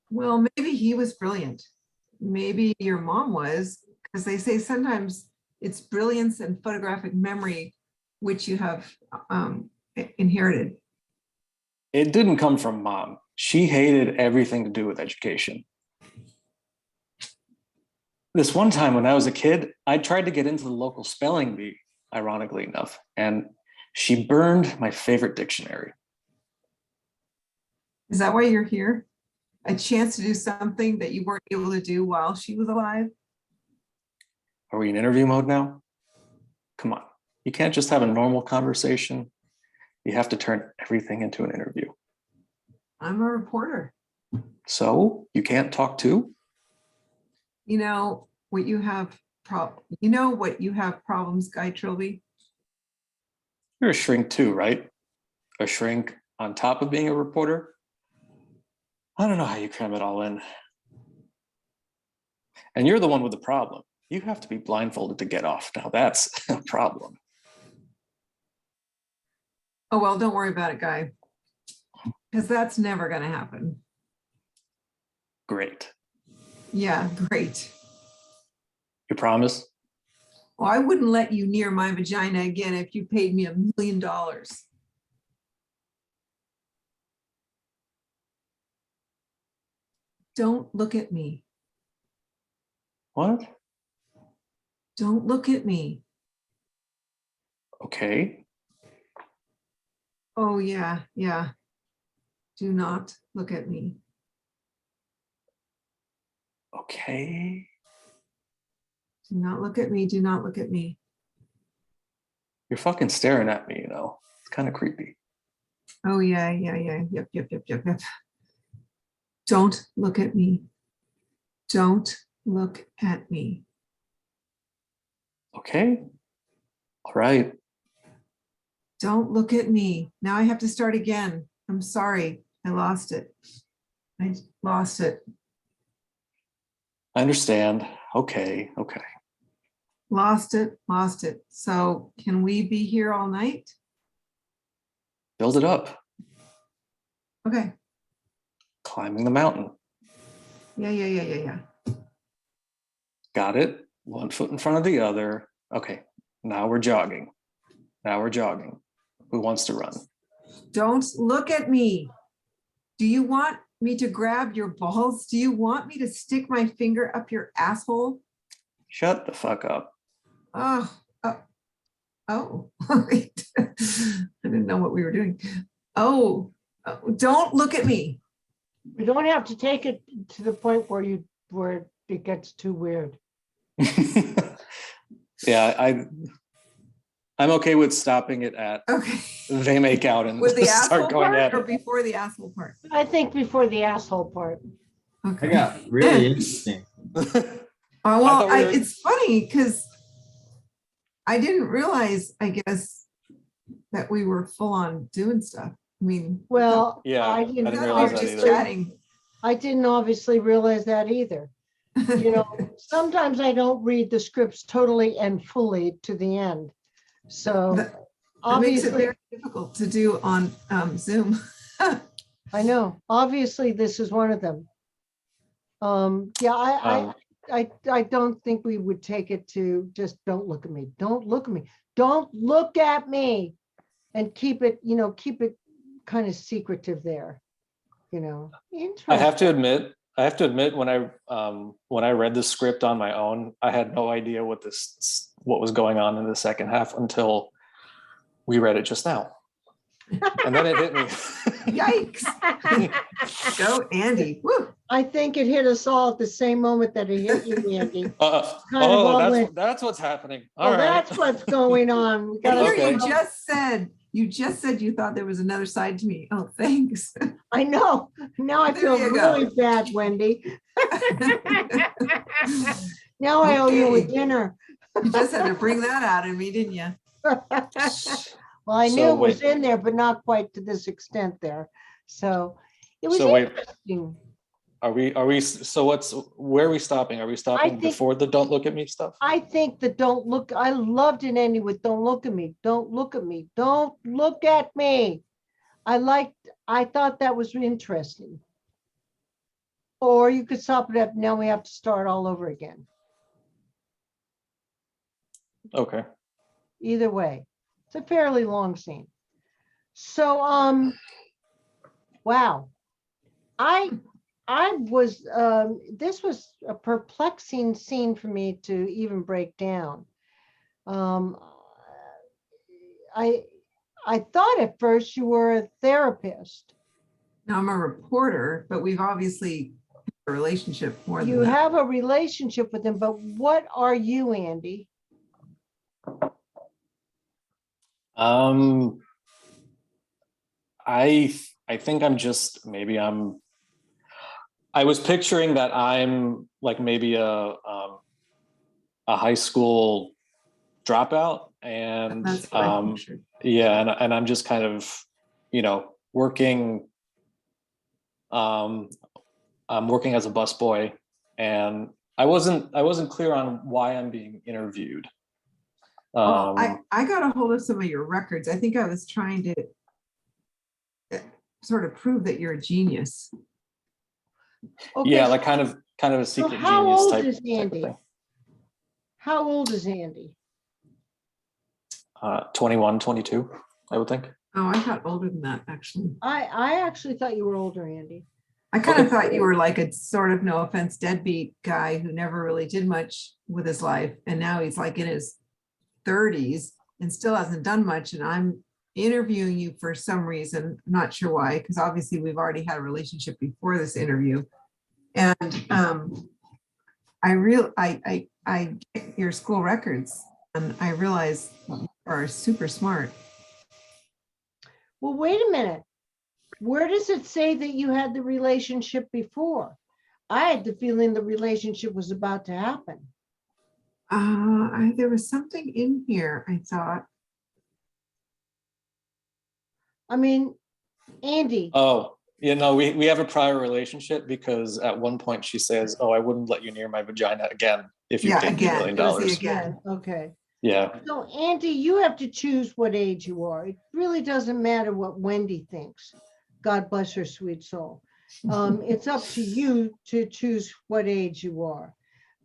Speaker 3: Well, maybe he was brilliant. Maybe your mom was, because they say sometimes it's brilliance and photographic memory which you have inherited.
Speaker 4: It didn't come from mom. She hated everything to do with education. This one time when I was a kid, I tried to get into the local spelling bee, ironically enough, and she burned my favorite dictionary.
Speaker 3: Is that why you're here? A chance to do something that you weren't able to do while she was alive?
Speaker 4: Are we in interview mode now? Come on. You can't just have a normal conversation. You have to turn everything into an interview.
Speaker 3: I'm a reporter.
Speaker 4: So you can't talk too?
Speaker 3: You know what you have you know what you have problems, Guy Trilby?
Speaker 4: You're a shrink too, right? A shrink on top of being a reporter? I don't know how you cram it all in. And you're the one with the problem. You have to be blindfolded to get off. Now that's a problem.
Speaker 3: Oh, well, don't worry about it, Guy. Because that's never going to happen.
Speaker 4: Great.
Speaker 3: Yeah, great.
Speaker 4: You promise?
Speaker 3: Well, I wouldn't let you near my vagina again if you paid me $1 million. Don't look at me.
Speaker 4: What?
Speaker 3: Don't look at me.
Speaker 4: Okay.
Speaker 3: Oh, yeah, yeah. Do not look at me.
Speaker 4: Okay.
Speaker 3: Do not look at me. Do not look at me.
Speaker 4: You're fucking staring at me, you know. It's kind of creepy.
Speaker 3: Oh, yeah, yeah, yeah. Yep, yep, yep, yep, yep. Don't look at me. Don't look at me.
Speaker 4: Okay. All right.
Speaker 3: Don't look at me. Now I have to start again. I'm sorry. I lost it. I lost it.
Speaker 4: I understand. Okay. Okay.
Speaker 3: Lost it. Lost it. So can we be here all night?
Speaker 4: Build it up.
Speaker 3: Okay.
Speaker 4: Climbing the mountain.
Speaker 3: Yeah, yeah, yeah, yeah, yeah.
Speaker 4: Got it. One foot in front of the other. Okay. Now we're jogging. Now we're jogging. Who wants to run?
Speaker 3: Don't look at me. Do you want me to grab your balls? Do you want me to stick my finger up your asshole?
Speaker 4: Shut the fuck up.
Speaker 3: Oh, oh, wait. I didn't know what we were doing. Oh, don't look at me.
Speaker 1: We don't have to take it to the point where it gets too weird.
Speaker 4: Yeah, I'm okay with stopping it at
Speaker 3: Okay.
Speaker 4: they make out and
Speaker 3: With the asshole
Speaker 4: start going
Speaker 3: part
Speaker 4: at
Speaker 3: or
Speaker 4: it.
Speaker 3: before the asshole part?
Speaker 1: I think before the asshole part.
Speaker 3: Okay.
Speaker 6: I got really interesting.
Speaker 3: Oh, well,
Speaker 4: thought we were-
Speaker 3: it's funny because I didn't realize, I guess, that we were full on doing stuff. I mean,
Speaker 1: Well,
Speaker 4: Yeah,
Speaker 1: I
Speaker 4: I
Speaker 1: didn't
Speaker 4: didn't
Speaker 3: we
Speaker 4: realize
Speaker 3: were
Speaker 4: that
Speaker 3: just
Speaker 4: either.
Speaker 3: chatting.
Speaker 1: I didn't obviously realize that either. You know, sometimes I don't read the scripts totally and fully to the end. So
Speaker 3: That- It makes it
Speaker 1: obviously,
Speaker 3: very difficult to do on Zoom.
Speaker 1: I know, obviously this is one of them. Yeah, I don't think we would take it to just don't look at me. Don't look at me. Don't look at me. And keep it, keep it kind of secretive there,
Speaker 4: I have
Speaker 1: Interesting.
Speaker 4: to admit, when I read the script on my own, I had no idea what was going on in the second half until we read it just now. And then it hit me.
Speaker 3: Yikes. Go, Andy. Woo.
Speaker 1: I think it hit us all at the same moment that it hit you, Andy. Kind of
Speaker 4: Oh,
Speaker 1: all went,
Speaker 4: that's what's happening. All
Speaker 1: oh,
Speaker 4: right.
Speaker 1: that's what's going on. We
Speaker 3: And
Speaker 1: gotta,
Speaker 3: here
Speaker 4: Okay.
Speaker 3: you just said you thought there was another side to me. Oh, thanks.
Speaker 1: I know. Now I
Speaker 3: There
Speaker 1: feel
Speaker 3: you go.
Speaker 1: really bad, Wendy. Now I owe you a
Speaker 3: Okay.
Speaker 1: dinner.
Speaker 3: You just had to bring that out of me, didn't you?
Speaker 1: Well, I
Speaker 4: So
Speaker 1: knew it was
Speaker 4: wait.
Speaker 1: in there, but not quite to this extent there. So it was
Speaker 4: So wait.
Speaker 1: interesting.
Speaker 4: Are we, so where are we stopping? Are we stopping
Speaker 1: think-
Speaker 4: before the don't look at me stuff?
Speaker 1: I think the don't look, I loved it ending with don't look at me, don't look at me, don't look at me. I thought that was interesting. Or you could stop it at, now we have to start all over again.
Speaker 4: Okay.
Speaker 1: Either way, it's a fairly long scene. So, wow. I was, this was a perplexing scene for me to even break down. I thought at first you were a therapist.
Speaker 3: Now I'm a reporter, but we've obviously had a relationship more than
Speaker 1: You
Speaker 3: that.
Speaker 1: have a relationship with him, but what are you, Andy?
Speaker 4: Um, I think I'm just I was picturing that I'm like maybe a high school dropout, and
Speaker 3: That's what I pictured.
Speaker 4: yeah, and I'm just kind of, working. I'm working as a busboy, and I wasn't clear on why I'm being interviewed.
Speaker 3: Well, I got a hold of some of your records. I think I was trying to sort of prove that you're a genius.
Speaker 1: Okay,
Speaker 4: Yeah,
Speaker 1: so
Speaker 4: like kind of a secret
Speaker 1: how
Speaker 4: genius
Speaker 1: old
Speaker 4: type,
Speaker 1: is
Speaker 4: type of
Speaker 1: Andy?
Speaker 4: thing.
Speaker 1: How old is Andy?
Speaker 4: 21, 22, I would think.
Speaker 3: Oh, I thought older than that, actually.
Speaker 1: I actually thought you were older, Andy.
Speaker 3: I kind of
Speaker 4: Okay.
Speaker 3: thought you were like a sort of, no offense, deadbeat guy who never really did much with his life. And now he's like in his 30s and still hasn't done much. And I'm interviewing you for some reason, I'm not sure why, because obviously we've already had a relationship before this interview. And I get your school records and I realize you are super smart.
Speaker 1: Well, wait a minute. Where does it say that you had the relationship before? I had the feeling the relationship was about to happen.
Speaker 3: There was something in here, I thought.
Speaker 1: I mean, Andy,
Speaker 4: Oh, we have a prior relationship because at one point she says, "Oh, I wouldn't let you near my vagina again if you
Speaker 3: Yeah,
Speaker 4: paid me $1
Speaker 3: again,
Speaker 4: million."
Speaker 3: it was the again.
Speaker 1: okay.
Speaker 4: Yeah.
Speaker 1: So Andy, you have to choose what age you are. It really doesn't matter what Wendy thinks. God bless her sweet soul. It's up to you to choose what age you are.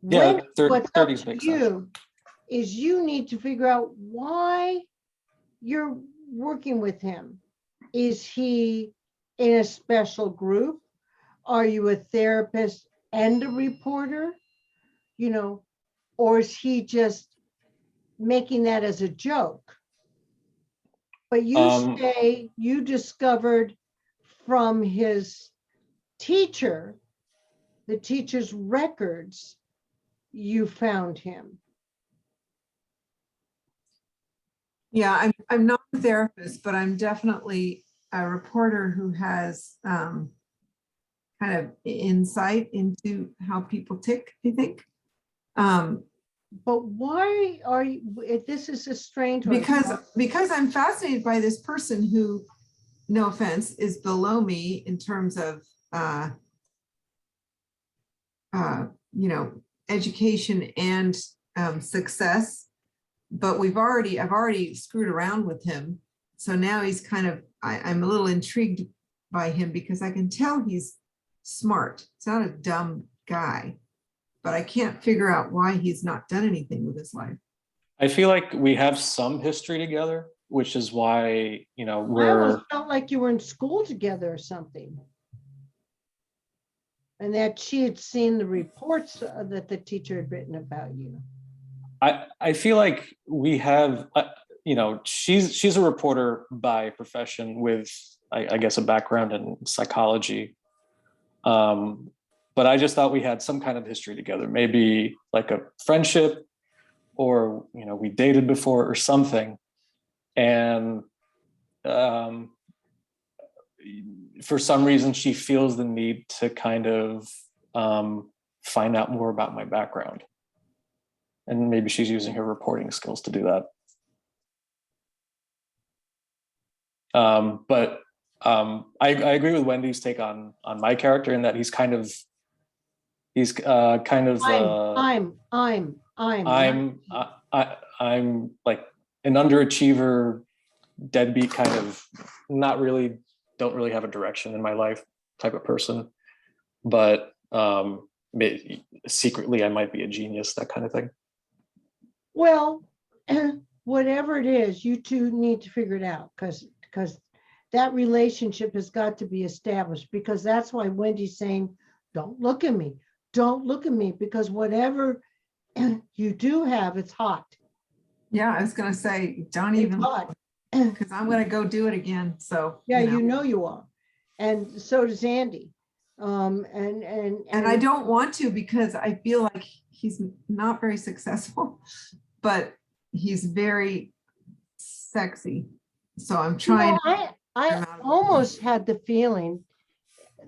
Speaker 4: Yeah,
Speaker 1: What's up
Speaker 4: 30s
Speaker 1: to
Speaker 4: makes sense.
Speaker 1: you is you need to figure out why you're working with him. Is he in a special group? Are you a therapist and a reporter? Or is he just making that as a joke? But you say you discovered from his teacher, the teacher's records, you found him.
Speaker 3: Yeah, I'm not a therapist, but I'm definitely a reporter who has kind of insight into how people tick, I think.
Speaker 1: But why are you, if this is a strange one.
Speaker 3: Because I'm fascinated by this person who, no offense, is below me in terms of education and success. But I've already screwed around with him. So now he's kind of, I'm a little intrigued by him because I can tell he's smart. He's not a dumb guy, but I can't figure out why he's not done anything with his life.
Speaker 4: I feel like we have some history together, which is why,
Speaker 1: I almost felt like you were in school together or something. And that she had seen the reports that the teacher had written about you.
Speaker 4: I feel like we have, she's a reporter by profession with, I guess, a background in psychology. But I just thought we had some kind of history together, maybe like a friendship, or, we dated before or something. And for some reason, she feels the need to kind of find out more about my background. And maybe she's using her reporting skills to do that. But I agree with Wendy's take on my character in that he's kind of I'm like an underachiever, deadbeat, kind of don't really have a direction in my life type of person. But secretly I might be a genius, that kind of thing.
Speaker 1: Well, whatever it is, you two need to figure it out because that relationship has got to be established, because that's why Wendy's saying, don't look at me. Don't look at me, because whatever you do have, it's hot.
Speaker 3: Yeah, I was going to say, don't
Speaker 1: It's
Speaker 3: even,
Speaker 1: hot.
Speaker 3: because I'm going to go do it again. So,
Speaker 1: Yeah, you are. And so does Andy. And
Speaker 3: I don't want to, because I feel like he's not very successful, but he's very sexy. So I'm
Speaker 1: You
Speaker 3: trying.
Speaker 1: know, I
Speaker 3: I'm out of-
Speaker 1: almost had the feeling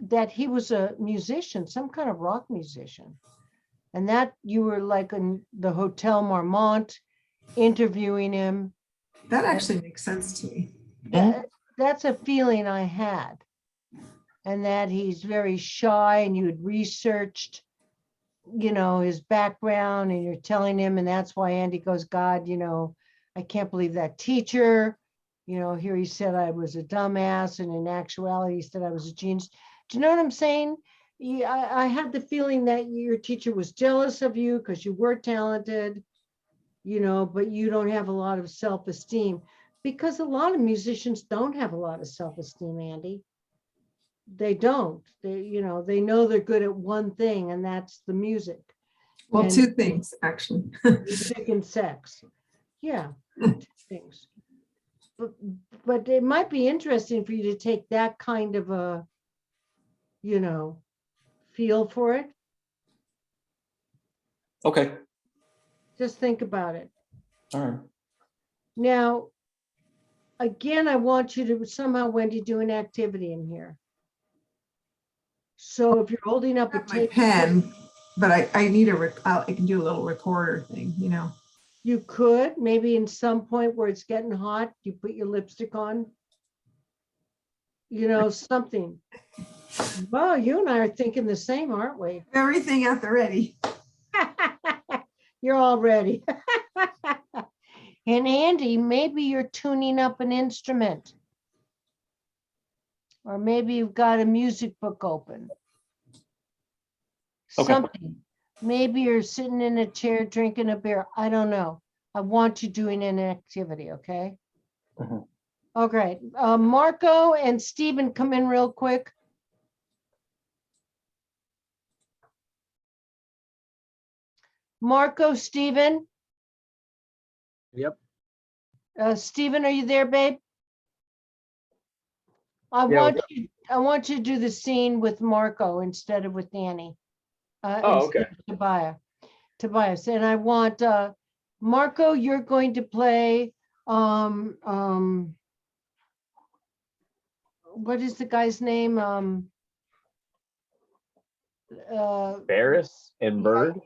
Speaker 1: that he was a musician, some kind of rock musician. And that you were like in the Hotel Marmont interviewing him.
Speaker 3: That actually makes sense to me.
Speaker 1: That's a feeling I had. And that he's very shy and you had researched, you know, his background and you're telling him, and that's why Andy goes, God, you know, I can't believe that teacher. You know, here he said I was a dumbass, and in actuality, he said I was a genius. Do you know what I'm saying? I had the feeling that your teacher was jealous of you because you were talented, you know, but you don't have a lot of self-esteem, because a lot of musicians don't have a lot of self-esteem, Andy. They don't. They, you know, they know they're good at one thing, and that's the music.
Speaker 3: Well,
Speaker 1: And
Speaker 3: two things, actually.
Speaker 1: music and sex. Yeah, two things. But it might be interesting for you to take that kind of a, you know, feel for it.
Speaker 4: Okay.
Speaker 1: Just think about it.
Speaker 4: All right.
Speaker 1: Now, again, I want you to somehow, Wendy, do an activity in here. So if you're holding up
Speaker 3: I
Speaker 1: a
Speaker 3: have my
Speaker 1: tape,
Speaker 3: pen, but I need I can do a little recorder thing, you know.
Speaker 1: you could maybe in some point where it's getting hot, you put your lipstick on. You know, something. Well, you and I are thinking the same, aren't we?
Speaker 3: Everything at the ready.
Speaker 1: You're all ready. And Andy, maybe you're tuning up an instrument. Or maybe you've got a music book open.
Speaker 4: Okay.
Speaker 1: Something. Maybe you're sitting in a chair drinking a beer. I don't know. I want you doing an activity, okay?
Speaker 4: Mhm.
Speaker 1: Okay. Marco and Stephen, come in real quick. Marco, Stephen.
Speaker 9: Yep.
Speaker 1: Stephen, are you there, babe? I
Speaker 8: Yeah,
Speaker 1: want you to do the scene with Marco instead of with Danny.
Speaker 8: Oh,
Speaker 1: Instead
Speaker 8: okay.
Speaker 1: of Tobias. And I want Marco, you're going to play what is the guy's name?
Speaker 8: Barris and Bird.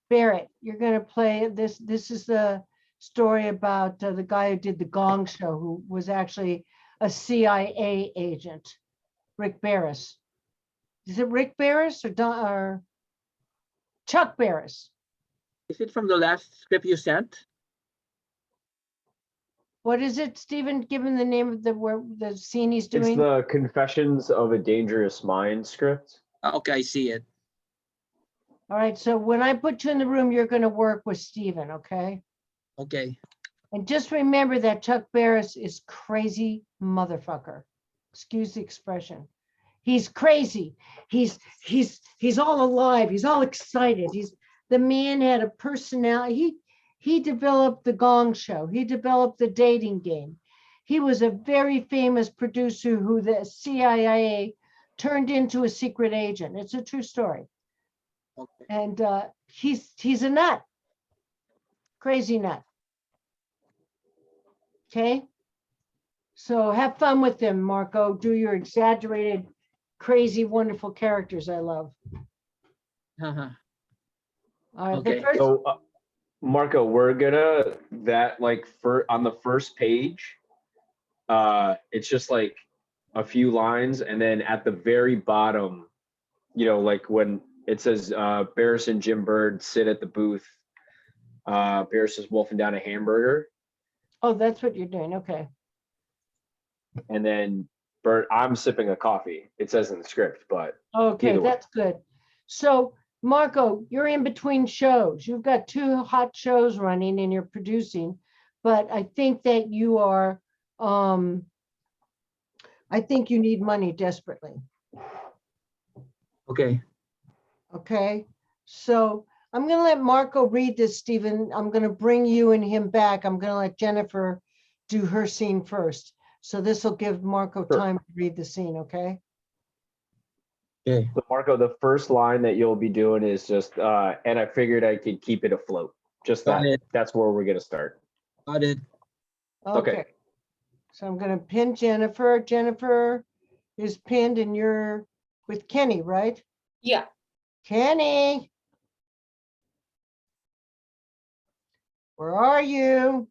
Speaker 1: Barrett. You're going to play this. This is the story about the guy who did the Gong Show, who was actually a CIA agent, Rick Barris. Is it Rick Barris or Chuck Barris?
Speaker 9: Is it from the last script you sent?
Speaker 1: What is it, Stephen? Given the name of the scene he's
Speaker 8: It's
Speaker 1: doing?
Speaker 8: the Confessions of a Dangerous Mind script.
Speaker 9: Okay, I see it.
Speaker 1: All right. So when I put you in the room, you're going to work with Stephen, okay?
Speaker 9: Okay.
Speaker 1: And just remember that Chuck Barris is crazy motherfucker. Excuse the expression. He's crazy. He's all alive. He's all excited. The man had a personality. He developed the Gong Show. He developed the dating game. He was a very famous producer who the CIA turned into a secret agent. It's a true story.
Speaker 9: Okay.
Speaker 1: And he's a nut. Crazy nut. Okay. So have fun with him, Marco. Do your exaggerated, crazy, wonderful characters I love.
Speaker 9: Uh-huh.
Speaker 1: All right.
Speaker 9: Okay.
Speaker 1: The first,
Speaker 8: So, Marco, we're gonna on the first page. It's just like a few lines, and then at the very bottom, you know, like when it says Barris and Jim Bird sit at the booth. Barris is wolfing down a hamburger,
Speaker 1: oh, that's what you're doing. Okay.
Speaker 8: and then Bird, I'm sipping a coffee. It says in the script, but
Speaker 1: Okay,
Speaker 8: Either way.
Speaker 1: that's good. So Marco, you're in between shows. You've got two hot shows running and you're producing, but I think that you are, I think you need money desperately.
Speaker 9: Okay.
Speaker 1: Okay, so I'm gonna let Marco read this, Stephen. I'm gonna bring you and him back. I'm gonna let Jennifer do her scene first. So this will give Marco
Speaker 8: Sure.
Speaker 1: time to read the scene, okay?
Speaker 9: Okay.
Speaker 8: So Marco, the first line that you'll be doing is just, and I figured I could keep it afloat. Just
Speaker 9: Got
Speaker 8: that.
Speaker 9: it.
Speaker 8: That's where we're gonna start.
Speaker 9: Got it.
Speaker 8: Okay.
Speaker 1: Okay. So I'm gonna pin Jennifer. Jennifer is pinned and you're with Kenny, right?
Speaker 7: Yeah.
Speaker 1: Kenny. Where are you?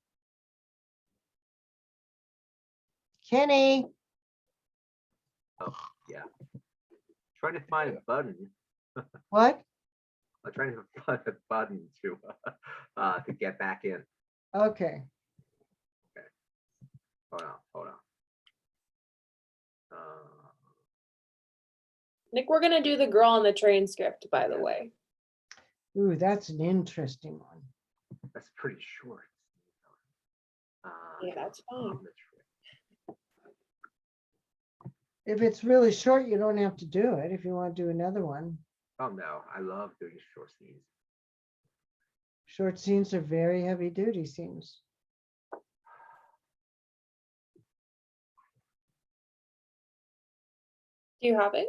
Speaker 1: Kenny,
Speaker 5: Oh, yeah. Trying to find a button.
Speaker 1: what?
Speaker 5: I'm trying to find a button to get back in.
Speaker 1: Okay,
Speaker 5: Hold on.
Speaker 7: Nick, we're gonna do the girl on the train script, by the way.
Speaker 1: ooh, that's an interesting one.
Speaker 5: That's pretty short.
Speaker 7: Yeah, that's fine.
Speaker 5: on the trip.
Speaker 1: If it's really short, you don't have to do it if you want to do another one.
Speaker 5: Oh no, I love doing short scenes.
Speaker 1: Short scenes are very heavy duty scenes.
Speaker 7: Do you have it?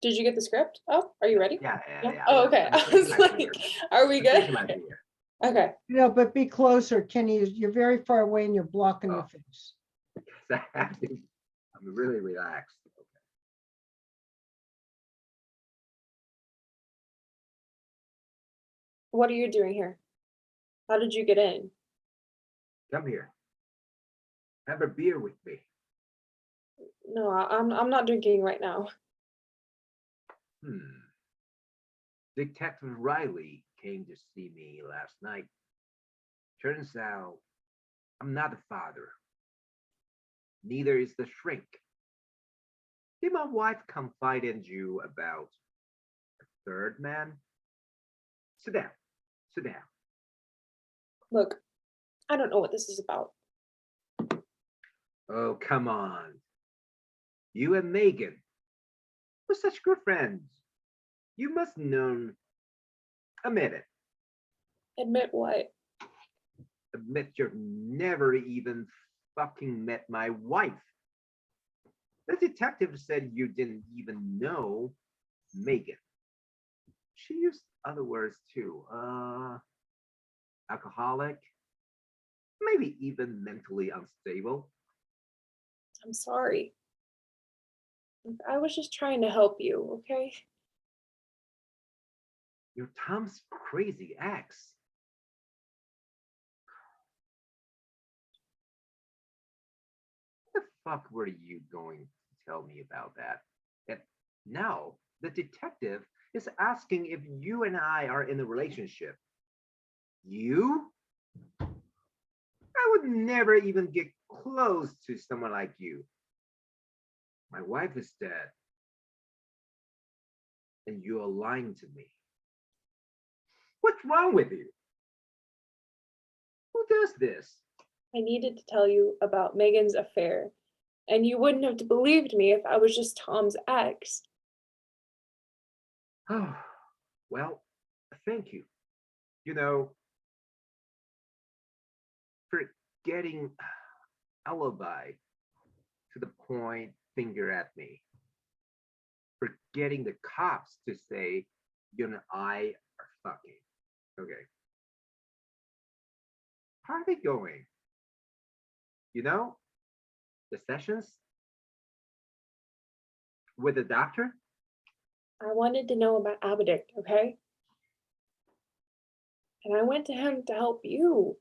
Speaker 7: Did you get the script? Oh, are you ready?
Speaker 5: Yeah.
Speaker 7: Oh, okay. I was like, are we good?
Speaker 5: Good.
Speaker 7: Okay.
Speaker 1: No, but be closer, Kenny, you're very far away and you're blocking your
Speaker 5: Oh.
Speaker 1: face.
Speaker 5: I'm really relaxed.
Speaker 7: What are you doing here? How did you get in?
Speaker 5: Come here. Have a beer with me.
Speaker 7: No, I'm not drinking right now.
Speaker 5: Detective Riley came to see me last night. Turns out I'm not the father. Neither is the shrink. Did my wife confide in you about a third man? Sit down. Sit down.
Speaker 7: Look, I don't know what this is about.
Speaker 5: Oh, come on. You and Megan were such good friends. You must know. Admit it.
Speaker 7: Admit what?
Speaker 5: Admit you've never even fucking met my wife. The detective said you didn't even know Megan. She used other words too. Alcoholic, maybe even mentally unstable.
Speaker 7: I'm sorry. I was just trying to help you, okay?
Speaker 5: You're Tom's crazy ex. What the fuck were you going to tell me about that? And now the detective is asking if you and I are in a relationship. You? I would never even get close to someone like you. My wife is dead. And you are lying to me. What's wrong with you? Who does this?
Speaker 7: I needed to tell you about Megan's affair, and you wouldn't have believed me if I was just Tom's ex.
Speaker 5: Oh, well, thank you. You know, for getting alibi to the point finger at me. For getting the cops to say you and I are fucking. Okay. How are they going? You know, the sessions with the doctor?
Speaker 7: I wanted to know about Abedict, okay? And I went to him to help you.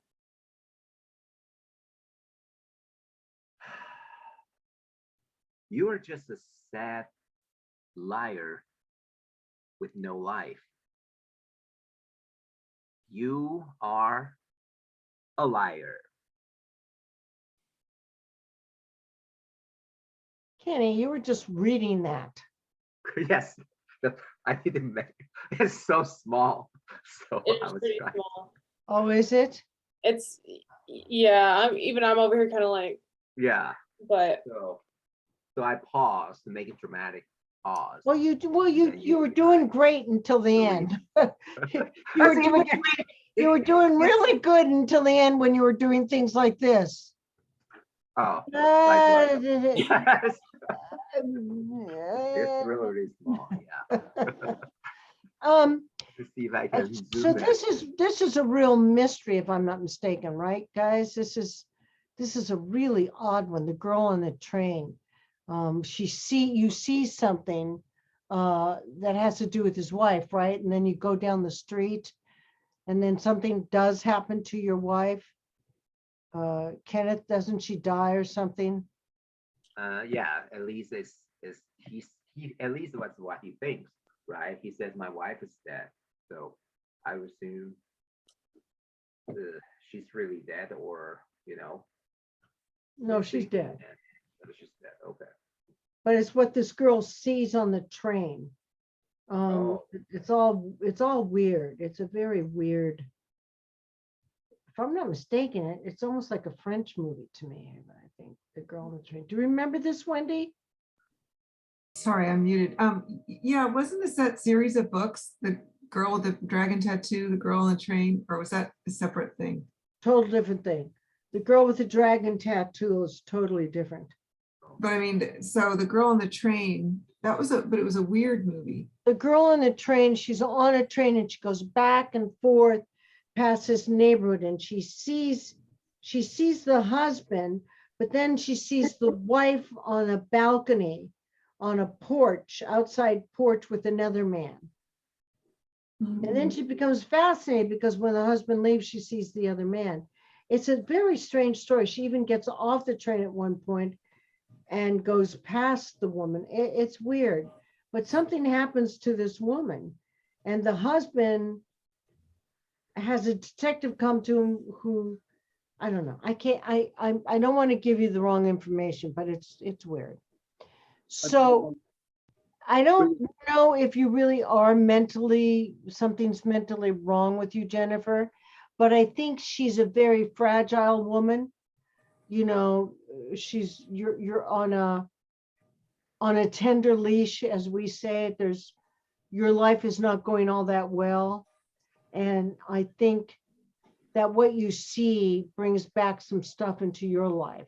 Speaker 5: You are just a sad liar with no life. You are a liar.
Speaker 1: Kenny, you were just reading that.
Speaker 5: Yes, I didn't make it's so small. So I
Speaker 7: It's
Speaker 5: was
Speaker 7: pretty
Speaker 5: trying.
Speaker 7: small.
Speaker 1: Oh, is it?
Speaker 7: It's, yeah, I'm over here kind of like,
Speaker 5: Yeah.
Speaker 7: but
Speaker 5: So I paused to make it dramatic. Pause.
Speaker 1: Well,
Speaker 5: Yeah,
Speaker 1: you were doing great until the
Speaker 5: Really?
Speaker 1: end. You were
Speaker 5: That's even
Speaker 1: doing, you were doing really good until the end when you were doing things like this.
Speaker 5: Oh, like what? Yes.
Speaker 1: Um,
Speaker 5: It's really, really small. Yeah. to see if I can
Speaker 1: So
Speaker 5: zoom in.
Speaker 1: this is a real mystery, if I'm not mistaken, right, guys? This is a really odd one. The girl on the train. You see something that has to do with his wife, right? And then you go down the street, and then something does happen to your wife. Kenneth, doesn't she die or something?
Speaker 5: Yeah, at least he at least that's what he thinks, right? He says my wife is dead, so I would assume she's really dead, or
Speaker 1: No, she's dead.
Speaker 5: She's dead. Okay.
Speaker 1: But it's what this girl sees on the train.
Speaker 5: Oh.
Speaker 1: It's all weird. It's a very weird. If I'm not mistaken, it's almost like a French movie to me. I think The Girl on the Train. Do you remember this, Wendy?
Speaker 3: Sorry, I'm muted. Yeah, wasn't this that series of books, The Girl with the Dragon Tattoo, The Girl on the Train, or was that a separate thing?
Speaker 1: Total different thing. The Girl with the Dragon Tattoo is totally different.
Speaker 3: But I mean, so The Girl on the Train, but it was a weird movie.
Speaker 1: The girl on the train, she's on a train and she goes back and forth past this neighborhood, and she sees the husband, but then she sees the wife on a balcony, on a porch, outside porch with another man. And then she becomes fascinated because when the husband leaves, she sees the other man. It's a very strange story. She even gets off the train at one point and goes past the woman. It's weird, but something happens to this woman, and the husband has a detective come to him who, I don't know. I don't want to give you the wrong information, but it's weird. So I don't know if you really are something's mentally wrong with you, Jennifer, but I think she's a very fragile woman. You're on a tender leash, as we say. Your life is not going all that well. And I think that what you see brings back some stuff into your life.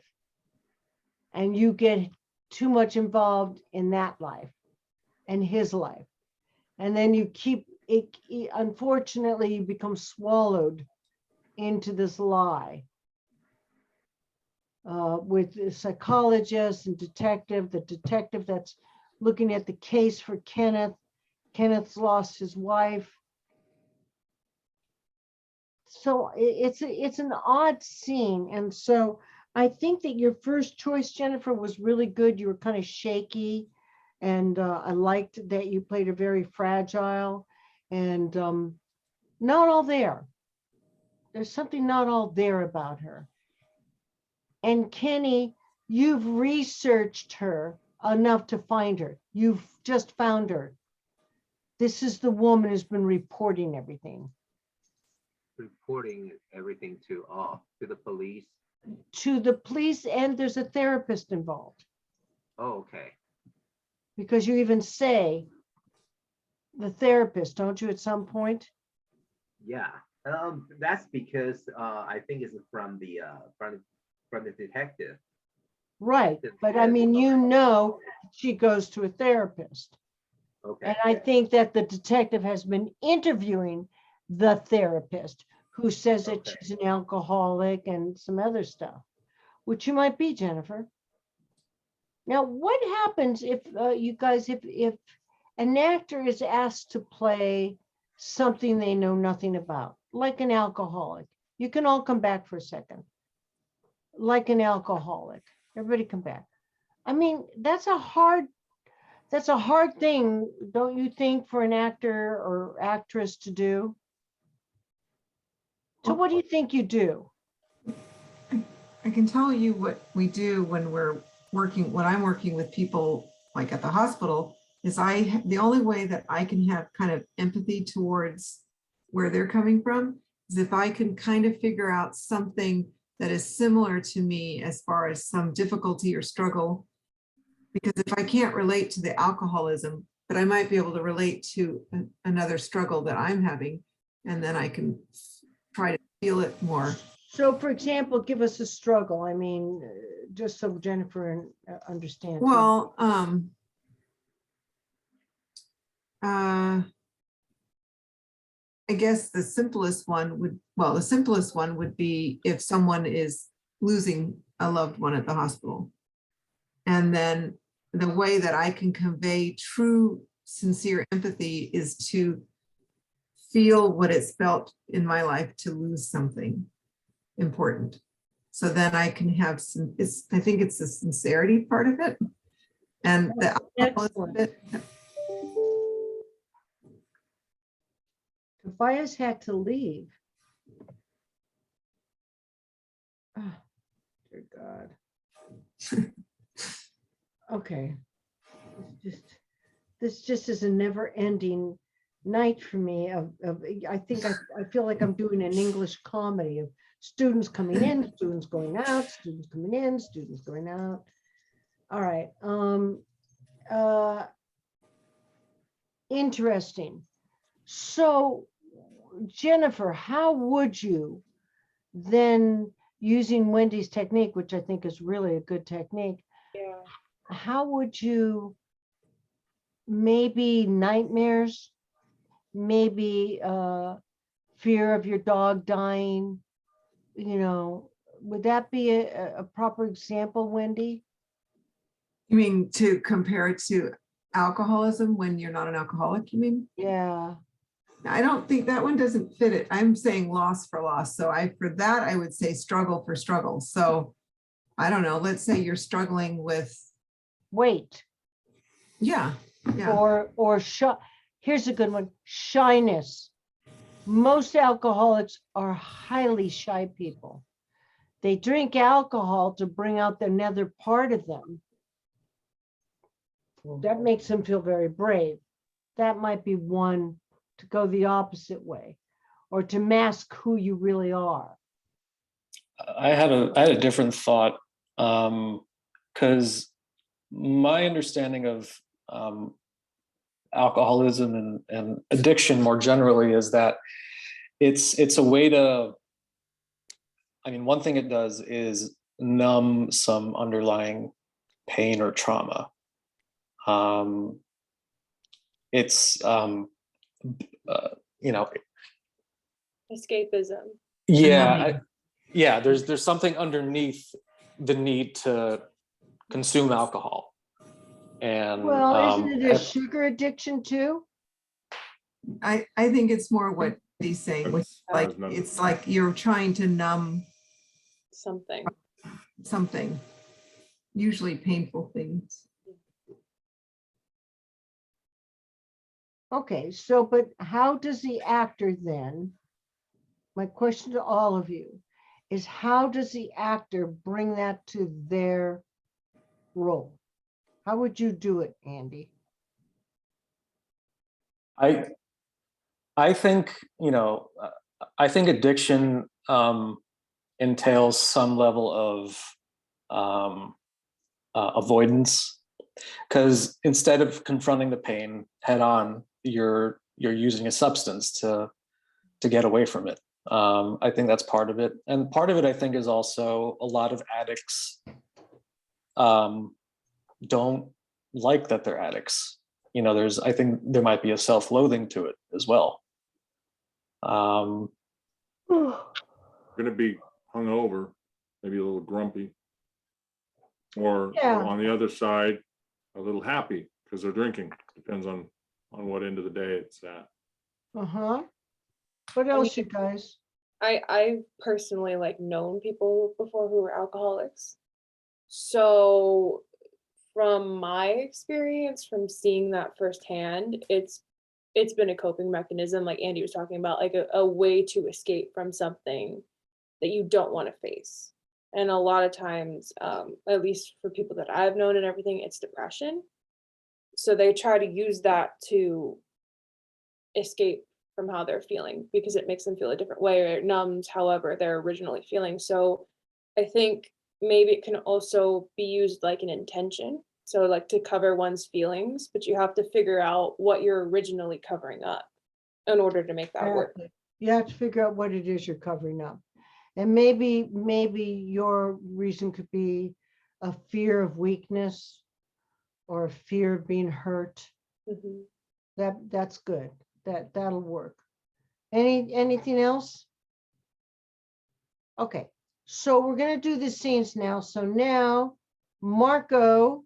Speaker 1: And you get too much involved in that life and his life. And then you keep it, unfortunately, you become swallowed into this lie. With the psychologist and detective, the detective that's looking at the case for Kenneth. Kenneth's lost his wife. So it's an odd scene. And so I think that your first choice, Jennifer, was really good. You were kind of shaky. And I liked that you played a very fragile and not all there. There's something not all there about her. And Kenny, you've researched her enough to find her. You've just found her. This is the woman who's been reporting everything.
Speaker 5: Reporting everything to the police.
Speaker 1: To the police, and there's a therapist involved.
Speaker 5: Oh, okay.
Speaker 1: Because you even say the therapist, don't you, at some point?
Speaker 5: Yeah. That's because I think it's from the detective.
Speaker 1: Right. But I mean, she goes to a therapist.
Speaker 5: Okay.
Speaker 1: And I think that the detective has been interviewing the therapist who says that she's an alcoholic and some other stuff, which you might be, Jennifer. Now, what happens if you guys, if an actor is asked to play something they know nothing about, like an alcoholic? You can all come back for a second. Like an alcoholic. Everybody come back. I mean, that's a hard thing, don't you think, for an actor or actress to do? So what do you think you do?
Speaker 3: I can tell you what we do when I'm working with people like at the hospital is the only way that I can have kind of empathy towards where they're coming from is if I can kind of figure out something that is similar to me as far as some difficulty or struggle. Because if I can't relate to the alcoholism, but I might be able to relate to another struggle that I'm having, and then I can try to feel it more.
Speaker 1: So, for example, give us a struggle. I mean, just so Jennifer understands.
Speaker 3: Well, I guess the simplest one would be if someone is losing a loved one at the hospital. And then the way that I can convey true, sincere empathy is to feel what it's felt in my life to lose something important. So then I can have some, I think it's the sincerity part of it. And the alcoholism
Speaker 1: Excellent.
Speaker 3: bit.
Speaker 1: Tobias had to leave. Oh, dear God. Okay. This just is a never ending night for me I feel like I'm doing an English comedy of students coming in, students going out, students coming in, students going out. All right. Interesting. So Jennifer, how would you then, using Wendy's technique, which I think is really a good technique,
Speaker 7: Yeah.
Speaker 1: how would you, maybe nightmares, maybe fear of your dog dying, would that be a proper example, Wendy?
Speaker 3: You mean to compare it to alcoholism when you're not an alcoholic, you mean?
Speaker 1: Yeah.
Speaker 3: I don't think that one doesn't fit it. I'm saying loss for loss. So for that, I would say struggle for struggle. So I don't know, let's say you're struggling with,
Speaker 1: Weight
Speaker 3: yeah.
Speaker 1: or here's a good one, shyness. Most alcoholics are highly shy people. They drink alcohol to bring out another part of them. That makes them feel very brave. That might be one to go the opposite way, or to mask who you really are.
Speaker 4: I had a different thought, because my understanding of alcoholism and addiction more generally is that it's a way to, I mean, one thing it does is numb some underlying pain or trauma. It's
Speaker 7: Escapism.
Speaker 4: Yeah, there's something underneath the need to consume alcohol. And
Speaker 1: Well, isn't it a sugar addiction too?
Speaker 3: I think it's more what he's saying, which like, it's like you're trying to numb something, usually painful things.
Speaker 1: Okay, so, but how does the actor then, my question to all of you is, how does the actor bring that to their role? How would you do it, Andy?
Speaker 4: I think, I think addiction entails some level of avoidance, because instead of confronting the pain head on, you're using a substance to get away from it. I think that's part of it. And part of it, I think, is also a lot of addicts don't like that they're addicts. I think there might be a self-loathing to it as well.
Speaker 2: Going to be hungover, maybe a little grumpy, or on the other side, a little happy because they're drinking. Depends on what end of the day it's at.
Speaker 1: What else, you guys?
Speaker 7: I personally known people before who were alcoholics. So from my experience, from seeing that firsthand, it's been a coping mechanism, like Andy was talking about, like a way to escape from something that you don't want to face. And a lot of times, at least for people that I've known and everything, it's depression. So they try to use that to escape from how they're feeling, because it makes them feel a different way, or it numbs however they're originally feeling. So I think maybe it can also be used like an intention. So like to cover one's feelings, but you have to figure out what you're originally covering up in order to make that work.
Speaker 1: You have to figure out what it is you're covering up. And maybe your reason could be a fear of weakness or a fear of being hurt.
Speaker 7: Mhm.
Speaker 1: That's good. That'll work. Anything else? Okay, so we're gonna do the scenes now. So now Marco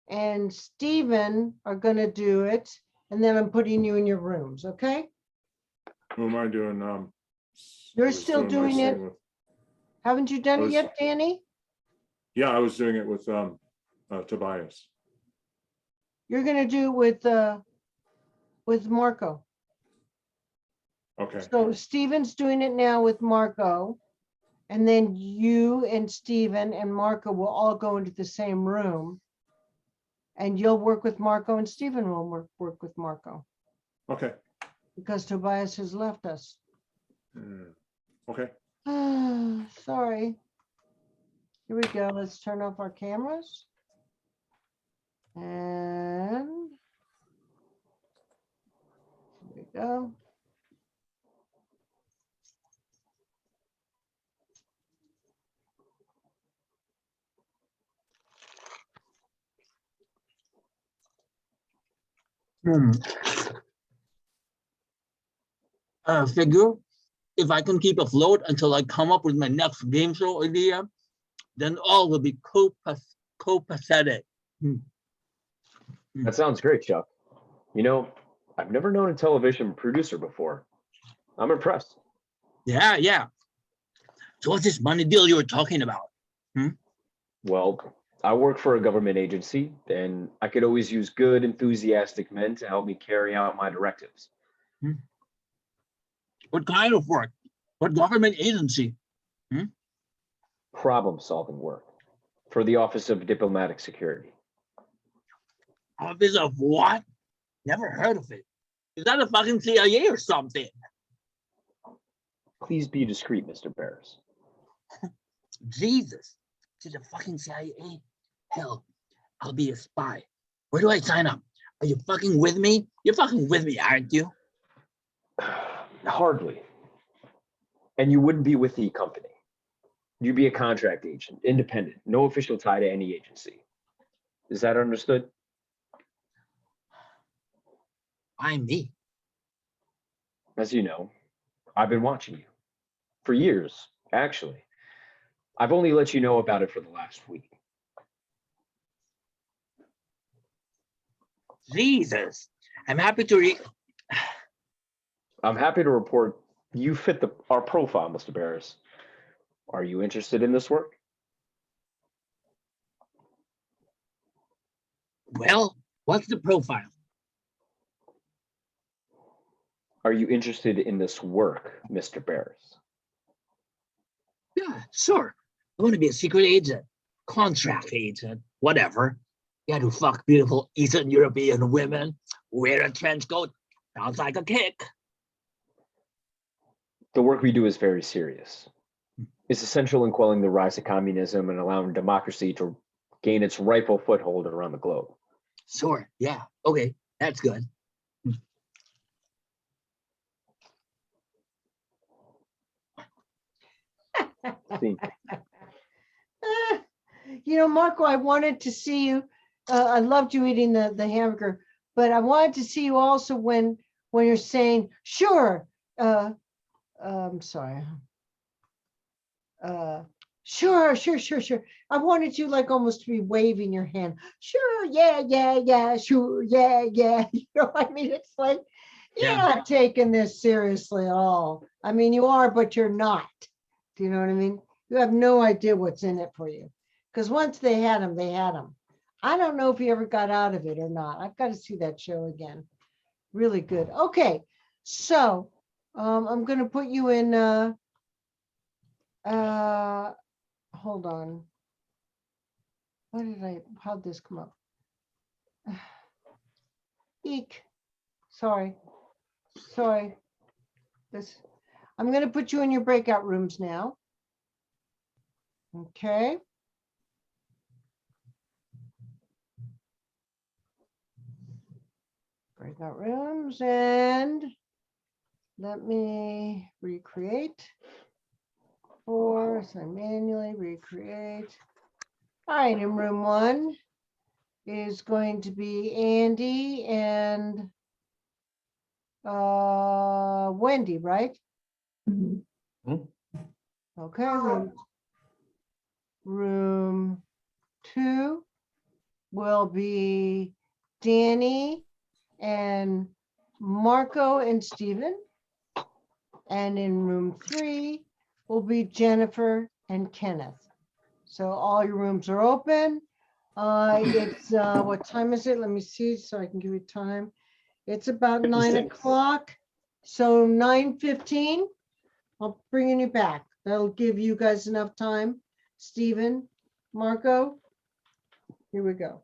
Speaker 1: and Stephen are gonna do it, and then I'm putting you in your rooms, okay?
Speaker 2: Who am I doing?
Speaker 1: You're
Speaker 2: I was
Speaker 1: still
Speaker 2: my
Speaker 1: doing it?
Speaker 2: scene with-
Speaker 1: Haven't you done
Speaker 2: I
Speaker 1: it
Speaker 2: was-
Speaker 1: yet, Danny?
Speaker 2: Yeah, I was doing it with Tobias.
Speaker 1: You're gonna do it with Marco.
Speaker 2: Okay,
Speaker 1: So Stephen's doing it now with Marco. And then you and Stephen and Marco will all go into the same room. And you'll work with Marco and Stephen will work with Marco
Speaker 2: okay.
Speaker 1: because Tobias has left us.
Speaker 2: Okay.
Speaker 1: Sorry. Here we go. Let's turn off our cameras. And here we go.
Speaker 9: Figure, if I can keep afloat until I come up with my next game show idea, then all will be copacetic.
Speaker 8: That sounds great, Chuck. You know, I've never known a television producer before. I'm impressed.
Speaker 9: Yeah. So what's this money deal you were talking about?
Speaker 8: Well, I work for a government agency, and I could always use good, enthusiastic men to help me carry out my directives.
Speaker 9: What kind of work? What government agency?
Speaker 8: Problem-solving work for the Office of Diplomatic Security.
Speaker 9: Office of what? Never heard of it. Is that a fucking CIA or something?
Speaker 8: Please be discreet, Mr. Barris.
Speaker 9: Jesus. To the fucking CIA? Hell, I'll be a spy. Where do I sign up? Are you fucking with me? You're fucking with me, aren't you?
Speaker 8: Hardly. And you wouldn't be with the company. You'd be a contract agent, independent, no official tie to any agency. Is that understood?
Speaker 9: I'm me.
Speaker 8: As you know, I've been watching you. For years, actually. I've only let you know about it for the last week.
Speaker 9: Jesus. I'm happy to
Speaker 8: I'm happy to report you fit our profile, Mr. Barris. Are you interested in this work?
Speaker 9: Well, what's the profile?
Speaker 8: Are you interested in this work, Mr. Barris?
Speaker 9: Yeah, sure. I want to be a secret agent, contract agent, whatever. You got to fuck beautiful Eastern European women, wear a trench coat. Sounds like a kick.
Speaker 8: The work we do is very serious. It's essential in quelling the rise of communism and allowing democracy to gain its rightful foothold around the globe.
Speaker 9: Sure. Yeah. Okay. That's good.
Speaker 8: See,
Speaker 1: You know, Marco, I wanted to see you. I loved you eating the hamburger, but I wanted to see you also when you're saying, sure. I'm sorry. Sure. I wanted you like almost to be waving your hand. Sure, yeah, sure, yeah. You know, I mean, it's like, you're
Speaker 9: Yeah.
Speaker 1: not taking this seriously at all. I mean, you are, but you're not. Do you know what I mean? You have no idea what's in it for you. Because once they had him, they had him. I don't know if he ever got out of it or not. I've got to see that show again. Really good. Okay, so I'm going to put you in. Hold on. How'd this come up? Eek. Sorry. I'm going to put you in your breakout rooms now. Okay. Breakout rooms, and let me recreate. So I manually recreate. All right, in room 1 is going to be Andy and Wendy, right?
Speaker 3: Mhm.
Speaker 1: Okay, room 2 will be Danny and Marco and Stephen. And in room 3 will be Jennifer and Kenneth. So all your rooms are open. It's, what time is it? Let me see so I can give you time. It's about 9
Speaker 8: 56.
Speaker 1: o'clock. So 9:15, I'll bring you back. That'll give you guys enough time. Stephen, Marco, here we go.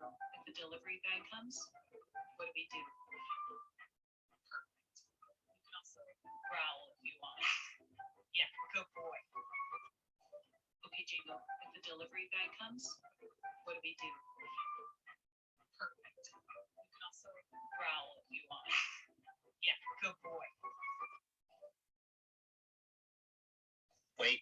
Speaker 10: If the delivery guy comes, what do we do? Perfect. You can also growl if you want. Yeah, good boy. Okay, Jingo, if the delivery guy comes, what do we do? Perfect. You can also growl if you want. Yeah, good boy.
Speaker 9: Wait.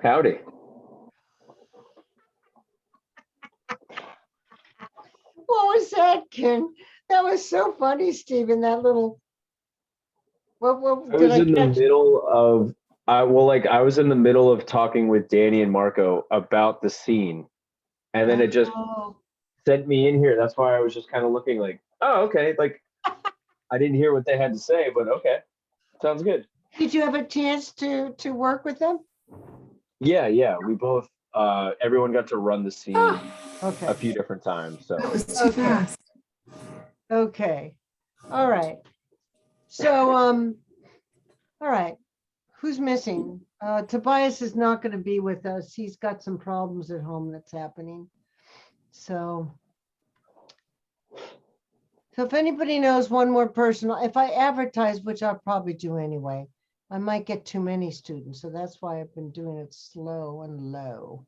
Speaker 8: Howdy.
Speaker 1: What was that, Ken? That was so funny, Stephen, that little. What
Speaker 8: I
Speaker 1: did
Speaker 8: was
Speaker 1: I
Speaker 8: in the
Speaker 1: catch?
Speaker 8: middle of I was in the middle of talking with Danny and Marco about the scene, and then it just
Speaker 1: Oh,
Speaker 8: sent me in here. That's why I was just kind of looking like, oh, okay. Like I didn't hear what they had to say, but okay, sounds good.
Speaker 1: did you have a chance to work with them?
Speaker 8: Yeah. We both everyone got to run the scene a
Speaker 1: Okay,
Speaker 8: few different times. So
Speaker 3: That was too
Speaker 1: Okay.
Speaker 3: fast.
Speaker 1: okay, all right. So, all right, who's missing? Tobias is not going to be with us. He's got some problems at home that's happening. So if anybody knows one more person, if I advertise, which I'll probably do anyway, I might get too many students. So that's why I've been doing it slow and low.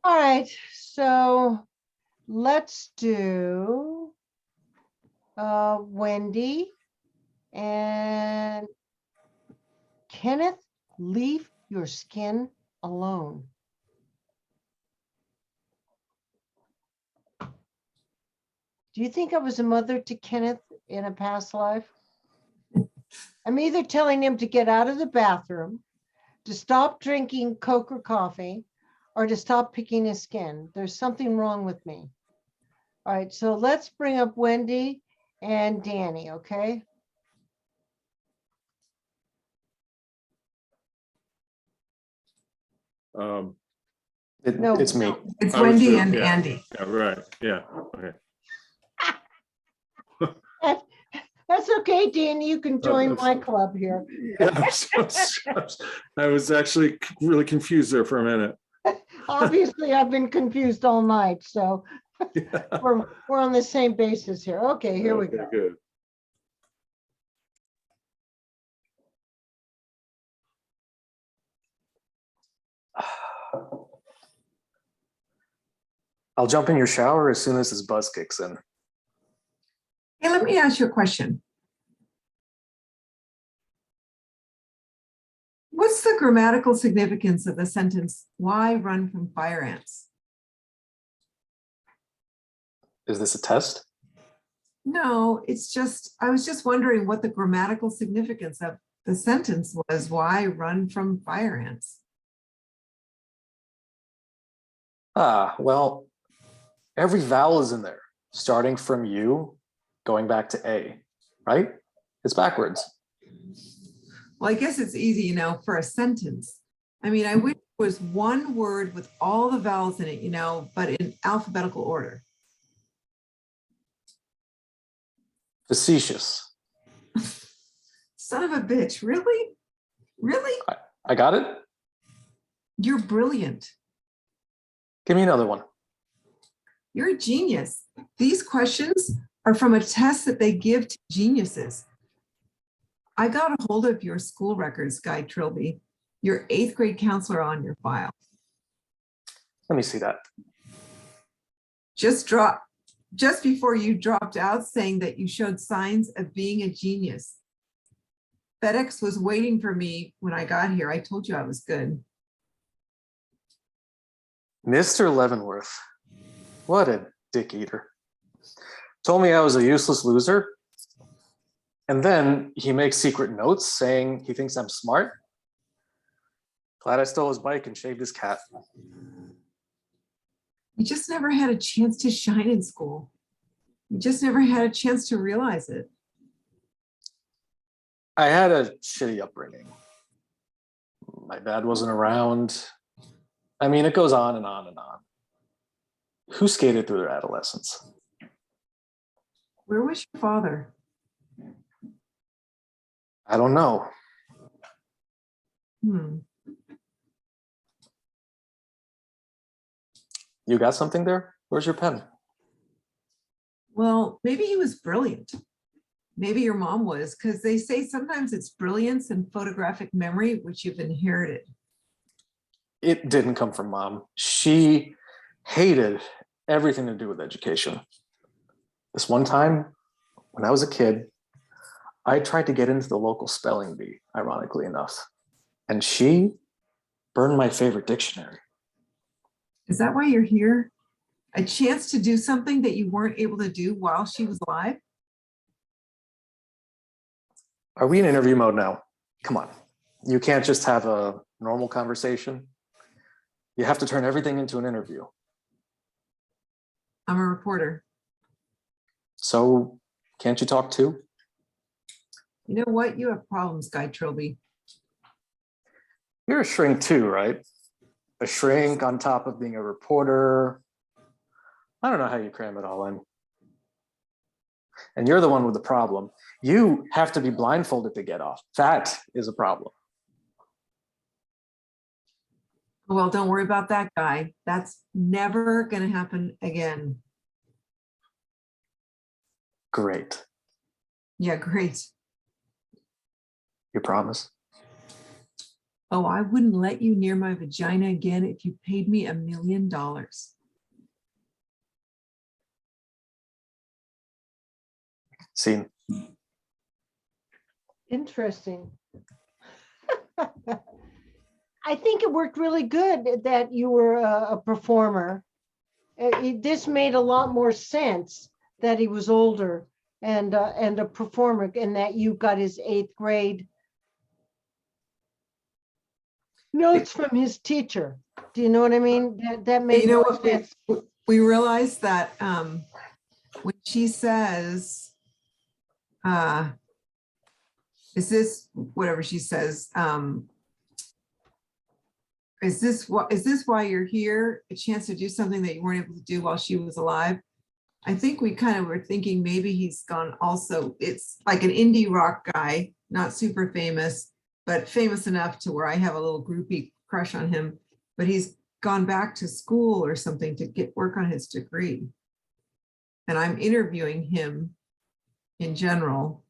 Speaker 1: All right, so let's do Wendy and Kenneth, leave your skin alone. Do you think I was a mother to Kenneth in a past life? I'm either telling him to get out of the bathroom, to stop drinking Coke or coffee, or to stop picking his skin. There's something wrong with me. All right, so let's bring up Wendy and Danny, okay?
Speaker 2: Um,
Speaker 1: No.
Speaker 4: It's me.
Speaker 3: It's
Speaker 2: I was
Speaker 3: Wendy
Speaker 2: too,
Speaker 3: and
Speaker 2: yeah.
Speaker 3: Andy.
Speaker 2: yeah, right, yeah, okay.
Speaker 1: That's okay, Danny, you can join
Speaker 2: that's-
Speaker 1: my club here.
Speaker 2: Yeah, I was actually really confused there for a minute.
Speaker 1: Obviously, I've been confused all night, so
Speaker 2: Yeah.
Speaker 1: we're on the same basis here. Okay, here we
Speaker 2: Okay,
Speaker 1: go.
Speaker 2: Good.
Speaker 4: I'll jump in your shower as soon as this buzz kicks in.
Speaker 3: Hey, let me ask you a question. What's the grammatical significance of the sentence, why run from fire ants?
Speaker 4: Is this a test?
Speaker 3: No, it's just, I was just wondering what the grammatical significance of the sentence was, why run from fire ants?
Speaker 4: Well, every vowel is in there, starting from U, going back to A, right? It's backwards.
Speaker 3: Well, I guess it's easy, for a sentence. I mean, I wish it was one word with all the vowels in it, but in alphabetical order.
Speaker 4: Facetious.
Speaker 3: Son of a bitch, really? Really?
Speaker 4: I got it?
Speaker 3: You're brilliant.
Speaker 4: Give me another one.
Speaker 3: You're a genius. These questions are from a test that they give to geniuses. I got a hold of your school records, Guy Trilby, your 8th grade counselor on your file.
Speaker 4: Let me see that.
Speaker 3: Just before you dropped out saying that you showed signs of being a genius. FedEx was waiting for me when I got here. I told you I was good.
Speaker 4: Mr. Leavenworth, what a dick eater. Told me I was a useless loser. And then he makes secret notes saying he thinks I'm smart. Glad I stole his bike and shaved his cat.
Speaker 3: You just never had a chance to shine in school. You just never had a chance to realize it.
Speaker 4: I had a shitty upbringing. My dad wasn't around. I mean, it goes on and on and on. Who skated through their adolescence?
Speaker 3: Where was your father?
Speaker 4: I don't know. You got something there? Where's your pen?
Speaker 3: Well, maybe he was brilliant. Maybe your mom was, because they say sometimes it's brilliance and photographic memory, which you've inherited.
Speaker 4: It didn't come from mom. She hated everything to do with education. This one time, when I was a kid, I tried to get into the local spelling bee, ironically enough. And she Burn my favorite dictionary.
Speaker 3: Is that why you're here? A chance to do something that you weren't able to do while she was alive?
Speaker 4: Are we in interview mode now? Come on. You can't just have a normal conversation. You have to turn everything into an interview.
Speaker 3: I'm a reporter.
Speaker 4: So can't you talk too?
Speaker 3: You know what? You have problems, Guy Trilby.
Speaker 4: You're a shrink too, right? A shrink on top of being a reporter. I don't know how you cram it all in. And you're the one with the problem. You have to be blindfolded to get off. That is a problem.
Speaker 3: Well, don't worry about that guy. That's never going to happen again.
Speaker 4: Great.
Speaker 3: Yeah, great.
Speaker 4: You promise?
Speaker 3: Oh, I wouldn't let you near my vagina again if you paid me $1 million.
Speaker 4: Scene.
Speaker 1: Interesting. I think it worked really good that you were a performer. This made a lot more sense that he was older and a performer, and that you got his 8th grade notes from his teacher. Do you know what I mean? That made
Speaker 3: You know
Speaker 1: more
Speaker 3: what?
Speaker 1: sense.
Speaker 3: We realized that when she says, is this whatever she says, is this why you're here? A chance to do something that you weren't able to do while she was alive? I think we kind of were thinking maybe he's gone also. It's like an indie rock guy, not super famous, but famous enough to where I have a little groupie crush on him. But he's gone back to school or something to get work on his degree. And I'm interviewing him in general,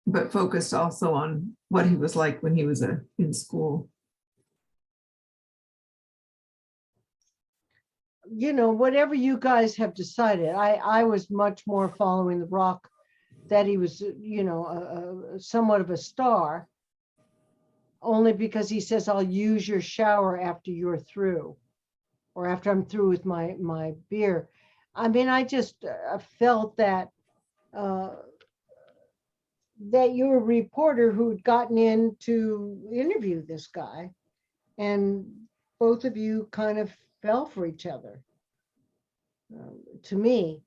Speaker 3: but focused also on what he was like when he was in school.
Speaker 1: You know, whatever you guys have decided, I was much more following the rock, that he was, you know, somewhat of a star, only because he says, I'll use your shower after you're through, or after I'm through with my beer. I mean, I just felt that that you're a reporter who'd gotten in to interview this guy, and both of you kind of fell for each other. To me,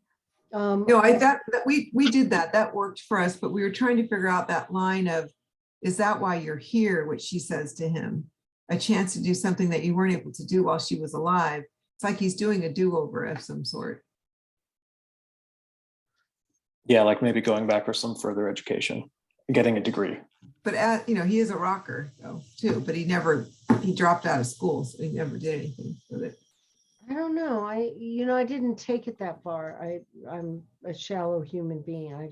Speaker 3: No, that we did that. That worked for us, but we were trying to figure out that line of, is that why you're here? Which she says to him, a chance to do something that you weren't able to do while she was alive. It's like he's doing a do-over of some sort.
Speaker 4: Yeah, like maybe going back for some further education, getting a degree.
Speaker 3: But you know, he is a rocker though too. But he dropped out of school, so he never did anything with it.
Speaker 1: I don't know. I didn't take it that far. I'm a shallow human being. I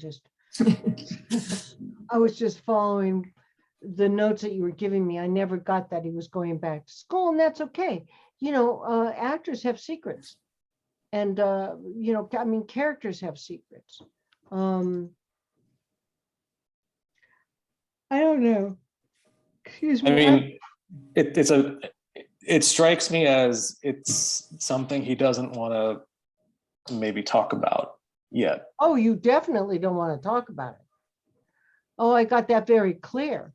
Speaker 1: was just following the notes that you were giving me. I never got that he was going back to school, and that's okay. You know, actors have secrets, and you know, I mean, characters have secrets. I don't know. Excuse me.
Speaker 4: I mean, it strikes me as it's something he doesn't want to maybe talk about yet.
Speaker 1: Oh, you definitely don't want to talk about it. Oh, I got that very clear.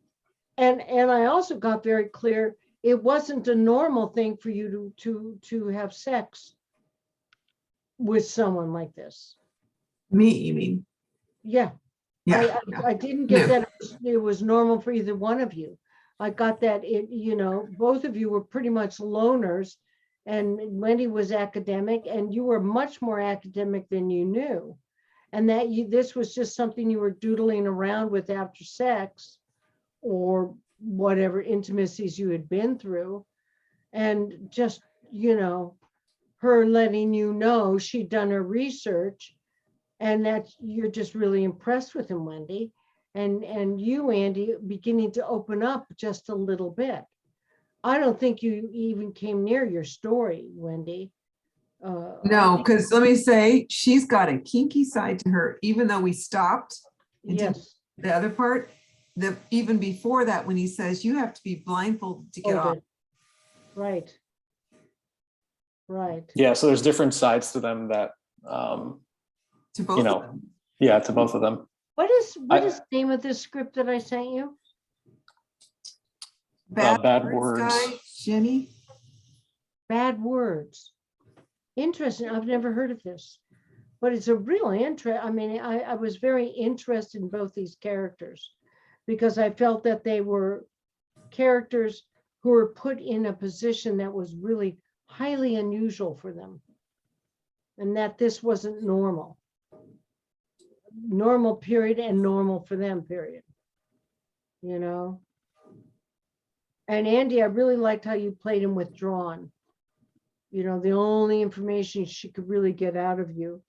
Speaker 1: And I also got very clear it wasn't a normal thing for you to have sex with someone like this.
Speaker 3: Me, you mean?
Speaker 1: Yeah.
Speaker 3: Yeah.
Speaker 1: I didn't get that it was normal for either one of you. I got that you know, both of you were pretty much loners, and Wendy was academic, and you were much more academic than you knew. And that this was just something you were doodling around with after sex, or whatever intimacies you had been through. And just, you know, her letting you know she'd done her research, and that you're just really impressed with him, Wendy. And you, Andy, beginning to open up just a little bit. I don't think you even came near your story, Wendy.
Speaker 3: No, because let me say, she's got a kinky side to her, even though we stopped into
Speaker 1: Yes.
Speaker 3: the other part. even before that, when he says you have to be blindfolded to get off.
Speaker 1: Folded. Right. Right.
Speaker 4: Yeah, so there's different sides to them that,
Speaker 3: To both
Speaker 4: you
Speaker 3: of
Speaker 4: know,
Speaker 3: them.
Speaker 4: yeah, to both of them.
Speaker 1: What is the name of this script that I sent you?
Speaker 4: Bad words.
Speaker 3: Guy, Jenny.
Speaker 1: Bad Words. Interesting. I've never heard of this, but it's a real interest. I mean, I was very interested in both these characters because I felt that they were characters who were put in a position that was really highly unusual for them, and that this wasn't normal. Normal period and normal for them period. You know? And Andy, I really liked how you played him withdrawn. You know, the only information she could really get out of you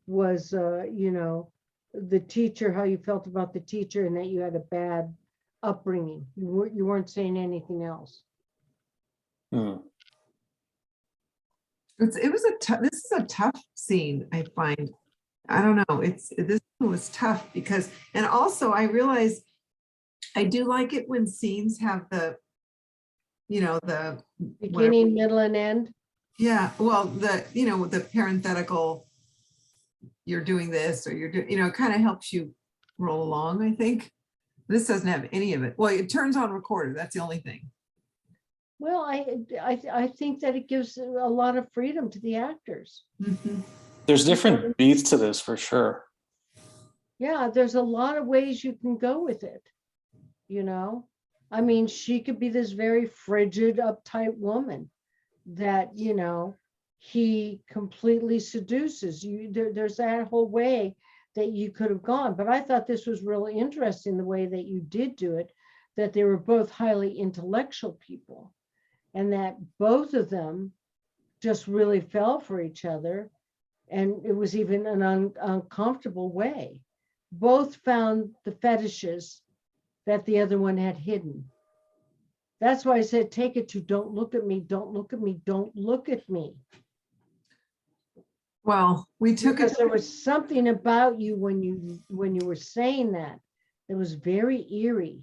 Speaker 1: was, you know, the teacher, how you felt about the teacher and that you had a bad upbringing. You weren't saying anything else.
Speaker 4: Hmm.
Speaker 3: It was this is a tough scene, I find. I don't know. This was tough because, and also I realize I do like it when scenes have the, you know, the
Speaker 1: Beginning, middle, and end.
Speaker 3: yeah, well, you know, the parenthetical, you're doing this or you're doing, you know, it kind of helps you roll along, I think. This doesn't have any of it. Well, it turns on recorder. That's the only thing.
Speaker 1: Well, I think that it gives a lot of freedom to the actors.
Speaker 3: Mhm.
Speaker 4: There's different beats to this for sure.
Speaker 1: Yeah, there's a lot of ways you can go with it. You know, I mean, she could be this very frigid, uptight woman that, you know, he completely seduces you. There's that whole way that you could have gone. But I thought this was really interesting the way that you did do it, that they were both highly intellectual people and that both of them just really fell for each other. And it was even an uncomfortable way. Both found the fetishes that the other one had hidden. That's why I said, take it to don't look at me, don't look at me, don't look at me.
Speaker 3: Well, we took
Speaker 1: Because
Speaker 3: it.
Speaker 1: there was something about you when you were saying that was very eerie.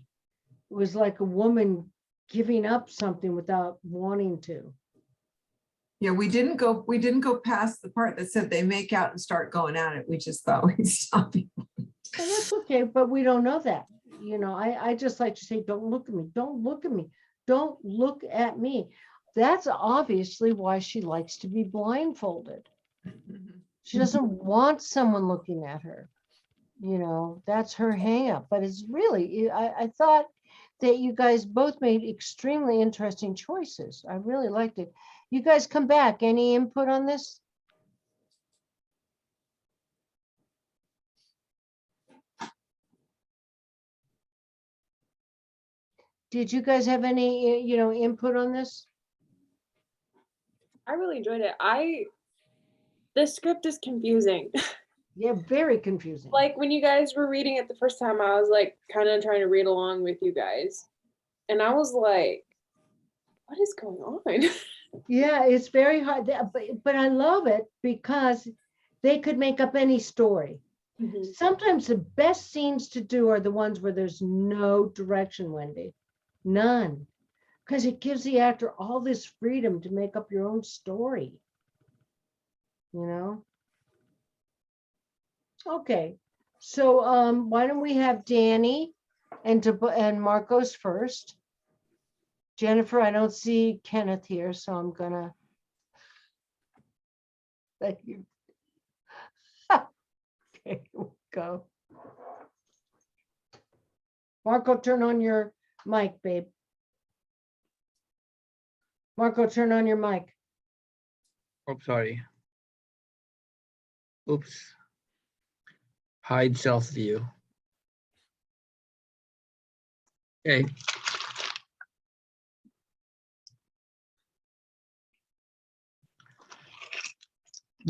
Speaker 1: It was like a woman giving up something without wanting to.
Speaker 3: Yeah, we didn't go past the part that said they make out and start going at it. We just thought we'd stop.
Speaker 1: And that's okay, but we don't know that. You know, I just like to say, don't look at me, don't look at me, don't look at me. That's obviously why she likes to be blindfolded. She doesn't want someone looking at her. You know, that's her hang up. But it's really, I thought that you guys both made extremely interesting choices. I really liked it. You guys come back. Any input on this? Did you guys have any, you know, input on this?
Speaker 7: I really enjoyed it. The script is confusing.
Speaker 1: Yeah, very confusing.
Speaker 7: Like when you guys were reading it the first time, I was like kind of trying to read along with you guys. And I was like, what is going on?
Speaker 1: Yeah, it's very hard, but I love it because they could make up any story.
Speaker 7: Mhm.
Speaker 1: Sometimes the best scenes to do are the ones where there's no direction, Wendy. None. Because it gives the actor all this freedom to make up your own story. You know? Okay. So why don't we have Danny and Marcos first? Jennifer, I don't see Kenneth here, so I'm gonna let you. Okay, here we go. Marco, turn on your mic, babe. Marco, turn on your mic.
Speaker 9: Oh, sorry. Oops. Hide self view. Okay.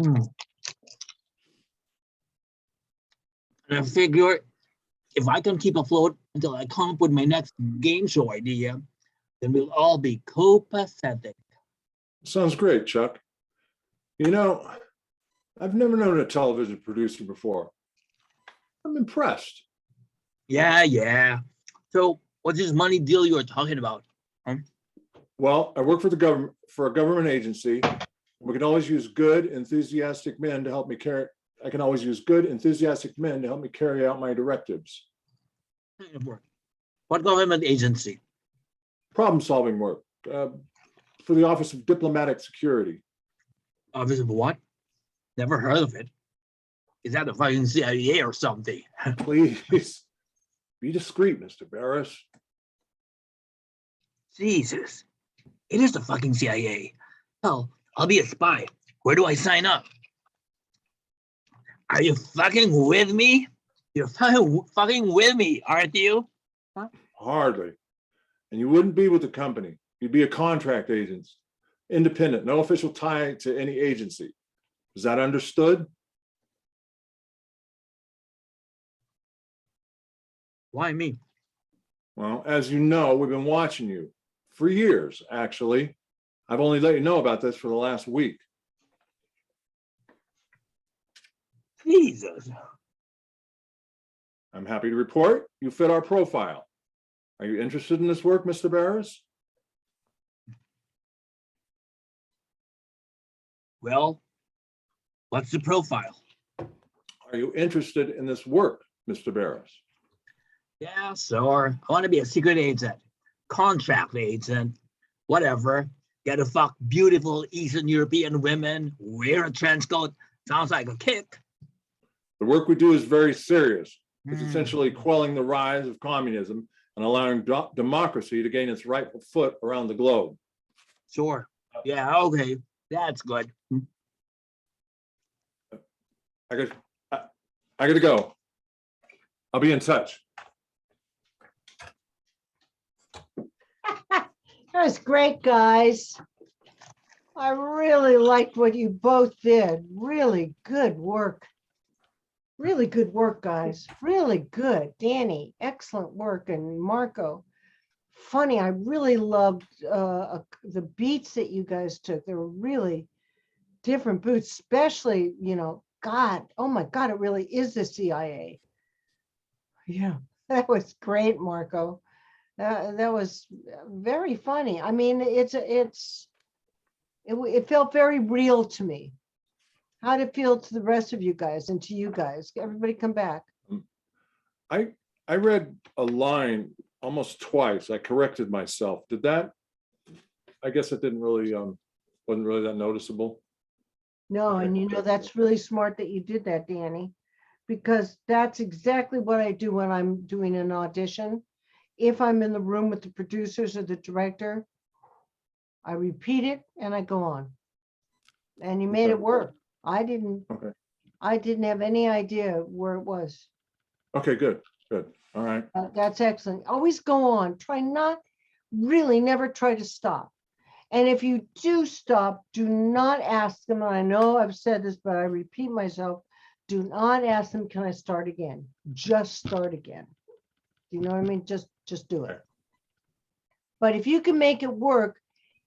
Speaker 9: And I figure if I can keep afloat until I come up with my next game show idea, then we'll all be copacetic.
Speaker 2: Sounds great, Chuck. You know, I've never known a television producer before. I'm impressed.
Speaker 9: Yeah. So what's this money deal you were talking about?
Speaker 2: Well, I work for the government, for a government agency. We can always use good, enthusiastic men to help me carry. I can always use good, enthusiastic men to help me carry out my directives.
Speaker 9: Kind of work. What government agency?
Speaker 2: Problem-solving work for the Office of Diplomatic Security.
Speaker 9: Office of what? Never heard of it. Is that the fucking CIA or something?
Speaker 2: Please be discreet, Mr. Barris.
Speaker 9: Jesus. It is the fucking CIA. Hell, I'll be a spy. Where do I sign up? Are you fucking with me? You're fucking with me, aren't you?
Speaker 2: Hardly. And you wouldn't be with the company. You'd be a contract agent, independent, no official tie to any agency. Is that understood?
Speaker 9: Why me?
Speaker 2: Well, as you know, we've been watching you for years, actually. I've only let you know about this for the last week.
Speaker 9: Jesus.
Speaker 2: I'm happy to report you fit our profile. Are you interested in this work, Mr. Barris?
Speaker 9: Well, what's the profile?
Speaker 2: Are you interested in this work, Mr. Barris?
Speaker 9: Yeah, sure. I want to be a secret agent, contract agent, whatever. Get to fuck beautiful Eastern European women, wear a trench coat. Sounds like a kick.
Speaker 2: The work we do is very serious. It's
Speaker 9: Hmm.
Speaker 2: essentially quelling the rise of communism and allowing democracy to gain its rightful foot around the globe.
Speaker 9: Sure. Yeah, okay. That's good.
Speaker 2: I gotta go. I'll be in touch.
Speaker 1: That was great, guys. I really liked what you both did. Really good work. Really good work, guys. Really good. Danny, excellent work. And Marco, funny. I really loved the beats that you guys took. They were really different boots, especially, God, oh my God, it really is the CIA. Yeah, that was great, Marco. That was very funny. I mean, it felt very real to me. How did it feel to the rest of you guys and to you guys? Everybody come back.
Speaker 2: I read a line almost twice. I corrected myself. Did that? I guess it didn't really wasn't really that noticeable.
Speaker 1: No,
Speaker 2: Okay.
Speaker 1: and that's really smart that you did that, Danny, because that's exactly what I do when I'm doing an audition. If I'm in the room with the producers or the director, I repeat it and I go on. And you made
Speaker 2: Okay.
Speaker 1: it work. I didn't have any idea where it was.
Speaker 2: Okay, good. All right.
Speaker 1: That's excellent. Always go on. Never try to stop. And if you do stop, do not ask them. And I know I've said this, but I repeat myself. Do not ask them, can I start again? Just start again. Do you know what I mean? Just do it. But if you can make it work,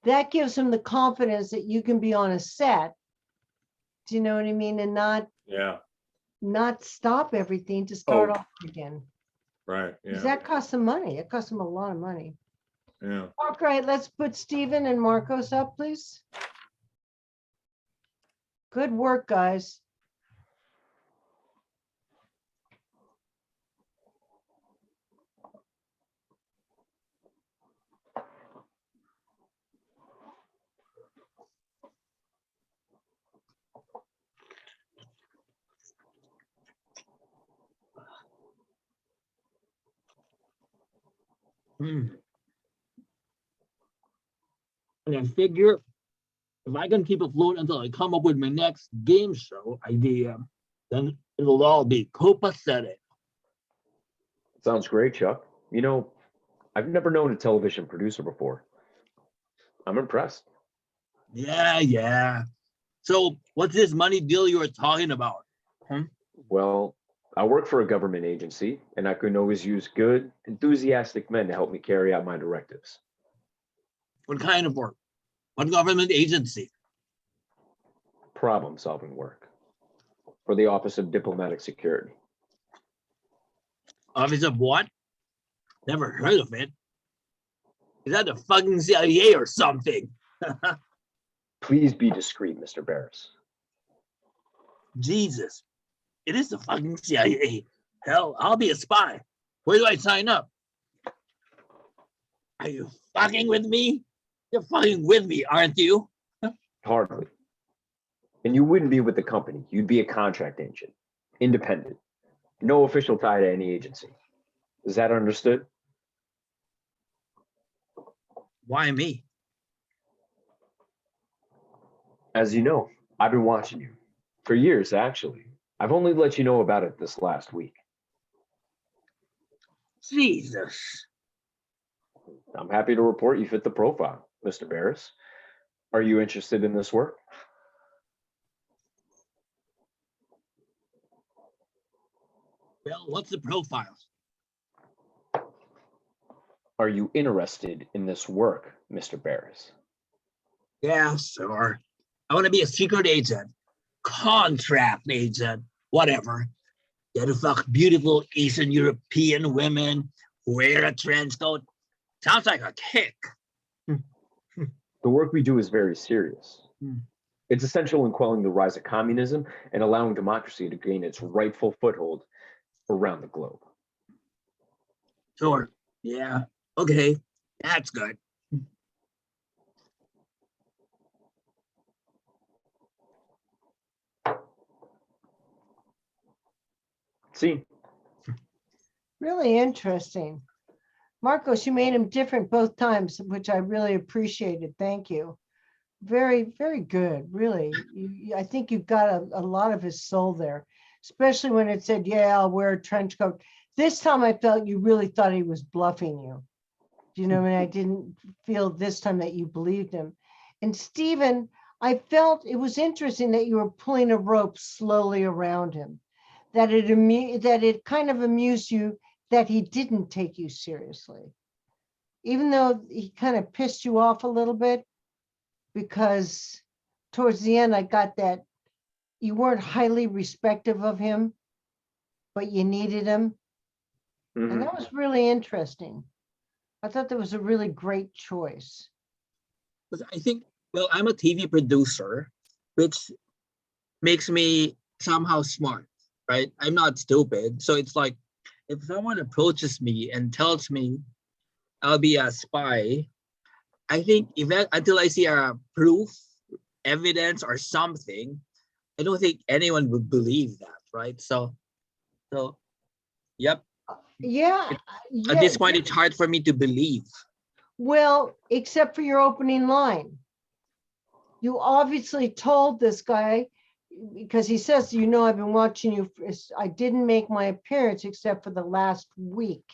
Speaker 1: that gives them the confidence that you can be on a set. Do you know what I mean? And not stop everything to start off again.
Speaker 2: Right.
Speaker 1: Because
Speaker 2: Yeah.
Speaker 1: that costs them money. It costs them a lot of money.
Speaker 2: Yeah.
Speaker 1: All right, let's put Stephen and Marcos up, please. Good work, guys.
Speaker 9: And I figure if I can keep afloat until I come up with my next game show idea, then it'll all be copacetic.
Speaker 8: Sounds great, Chuck. I've never known a television producer before. I'm impressed.
Speaker 9: Yeah. So what's this money deal you were talking about?
Speaker 8: Well, I work for a government agency, and I can always use good, enthusiastic men to help me carry out my directives.
Speaker 9: What kind of work? What government agency?
Speaker 8: Problem-solving work for the Office of Diplomatic Security.
Speaker 9: Office of what? Never heard of it. Is that the fucking CIA or something?
Speaker 8: Please be discreet, Mr. Barris.
Speaker 9: Jesus, it is the fucking CIA. Hell, I'll be a spy. Where do I sign up? Are you fucking with me? You're fucking with me, aren't you?
Speaker 8: Hardly. And you wouldn't be with the company. You'd be a contract agent, independent, no official tie to any agency. Is that understood?
Speaker 9: Why me?
Speaker 8: As you know, I've been watching you for years, actually. I've only let you know about it this last week.
Speaker 9: Jesus.
Speaker 8: I'm happy to report you fit the profile, Mr. Barris. Are you interested in this work?
Speaker 9: Well, what's the profile?
Speaker 8: Are you interested in this work, Mr. Barris?
Speaker 9: Yeah, sure. I want to be a secret agent, contract agent, whatever. Get to fuck beautiful Eastern European women, wear a trench coat. Sounds like a kick.
Speaker 8: The work we do is very serious. It's essential in quelling the rise of communism and allowing democracy to gain its rightful foothold around the globe.
Speaker 9: Sure. Yeah. Okay. That's good.
Speaker 8: See,
Speaker 1: Really interesting. Marcos, you made him different both times, which I really appreciated. Thank you. Very, very good, really. I think you've got a lot of his soul there, especially when it said, yeah, I'll wear a trench coat. This time I felt you really thought he was bluffing you. Do you know what I mean? I didn't feel this time that you believed him. And Stephen, I felt it was interesting that you were pulling a rope slowly around him, that it kind of amused you that he didn't take you seriously, even though he kind of pissed you off a little bit, because towards the end, I got that you weren't highly respective of him, but you needed him. And that was really interesting. I thought that was a really great choice.
Speaker 9: But I think, well, I'm a TV producer, which makes me somehow smart, right? I'm not stupid. So it's like, if someone approaches me and tells me I'll be a spy, I think until I see a proof, evidence, or something, I don't think anyone would believe that, right? So, yep.
Speaker 1: Yeah.
Speaker 9: At this point, it's hard for me to believe.
Speaker 1: Well, except for your opening line. You obviously told this guy, because he says, you know, I've been watching you. I didn't make my appearance except for the last week.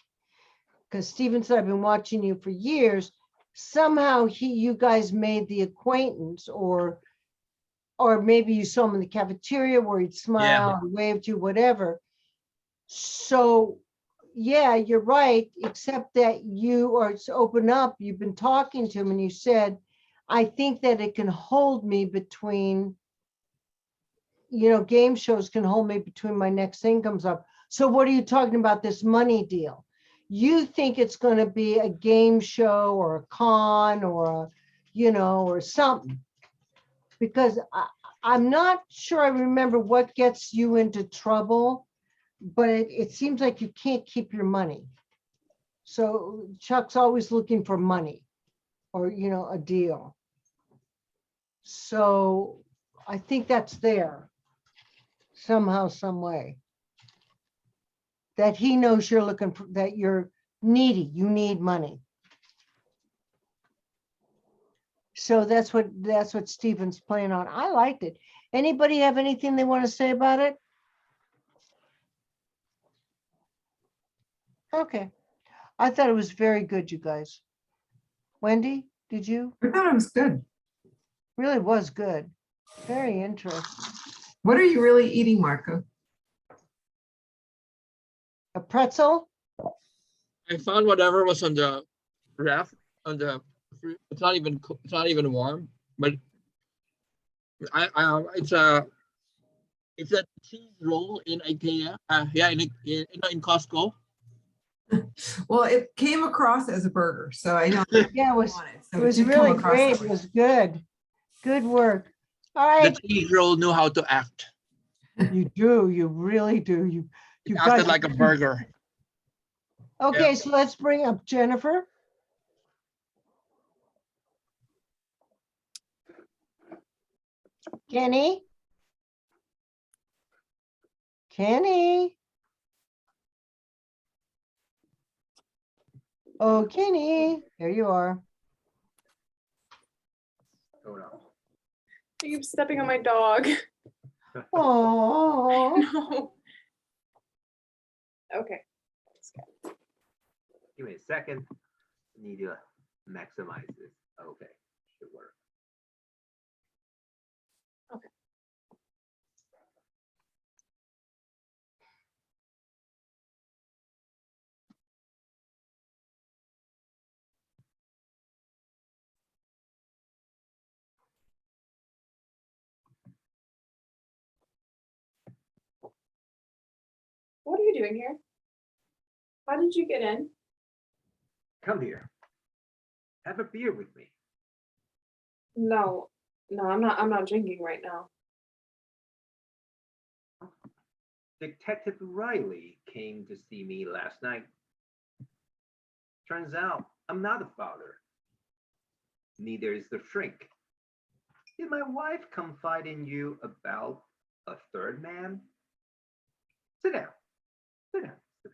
Speaker 1: Because Stephen said, I've been watching you for years. Somehow you guys made the acquaintance, or maybe you saw him in the cafeteria where he'd smile and wave to you, whatever. So yeah, you're right, except that open up, you've been talking to him and you said, I think that it can hold me between, game shows can hold me between my next thing comes up. So what are you talking about, this money deal? You think it's going to be a game show or a con or or something, because I'm not sure I remember what gets you into trouble, but it seems like you can't keep your money. So Chuck's always looking for money or, a deal. So I think that's there somehow, some way. That he knows you're looking for, that you're needy, you need money. So that's what Stephen's playing on. I liked it. Anybody have anything they want to say about it? Okay. I thought it was very good, you guys. Wendy, did you?
Speaker 3: I thought it was good.
Speaker 1: Really was good. Very interesting.
Speaker 3: What are you really eating, Marco?
Speaker 1: A pretzel?
Speaker 9: I found whatever was on the ref, it's not even warm, but it's a cheese roll in IKEA. In Costco.
Speaker 3: Well, it came across as a burger, so I don't
Speaker 1: Yeah,
Speaker 3: want it. So
Speaker 1: it was
Speaker 3: did come
Speaker 1: really
Speaker 3: across
Speaker 1: great.
Speaker 3: that
Speaker 1: It
Speaker 3: way.
Speaker 1: was good. Good work. All
Speaker 9: The
Speaker 1: right,
Speaker 9: 3-year-old knew how to act.
Speaker 1: you do, you really do. You
Speaker 9: It
Speaker 1: guys.
Speaker 9: acted like a burger.
Speaker 1: Okay, so let's bring up Jennifer. Kenny? Kenny? Oh, Kenny, here you are.
Speaker 5: Hold on.
Speaker 7: I keep stepping on my dog.
Speaker 1: Oh,
Speaker 7: No. Okay.
Speaker 5: Give me a second. Need to maximize this. Okay, should work.
Speaker 7: What are you doing here? How did you get in?
Speaker 5: Come here. Have a beer with me.
Speaker 7: No, I'm not drinking right now.
Speaker 5: Detective Riley came to see me last night. Turns out I'm not a father. Neither is the shrink. Did my wife confide in you about a third man? Sit down. Sit down. Sit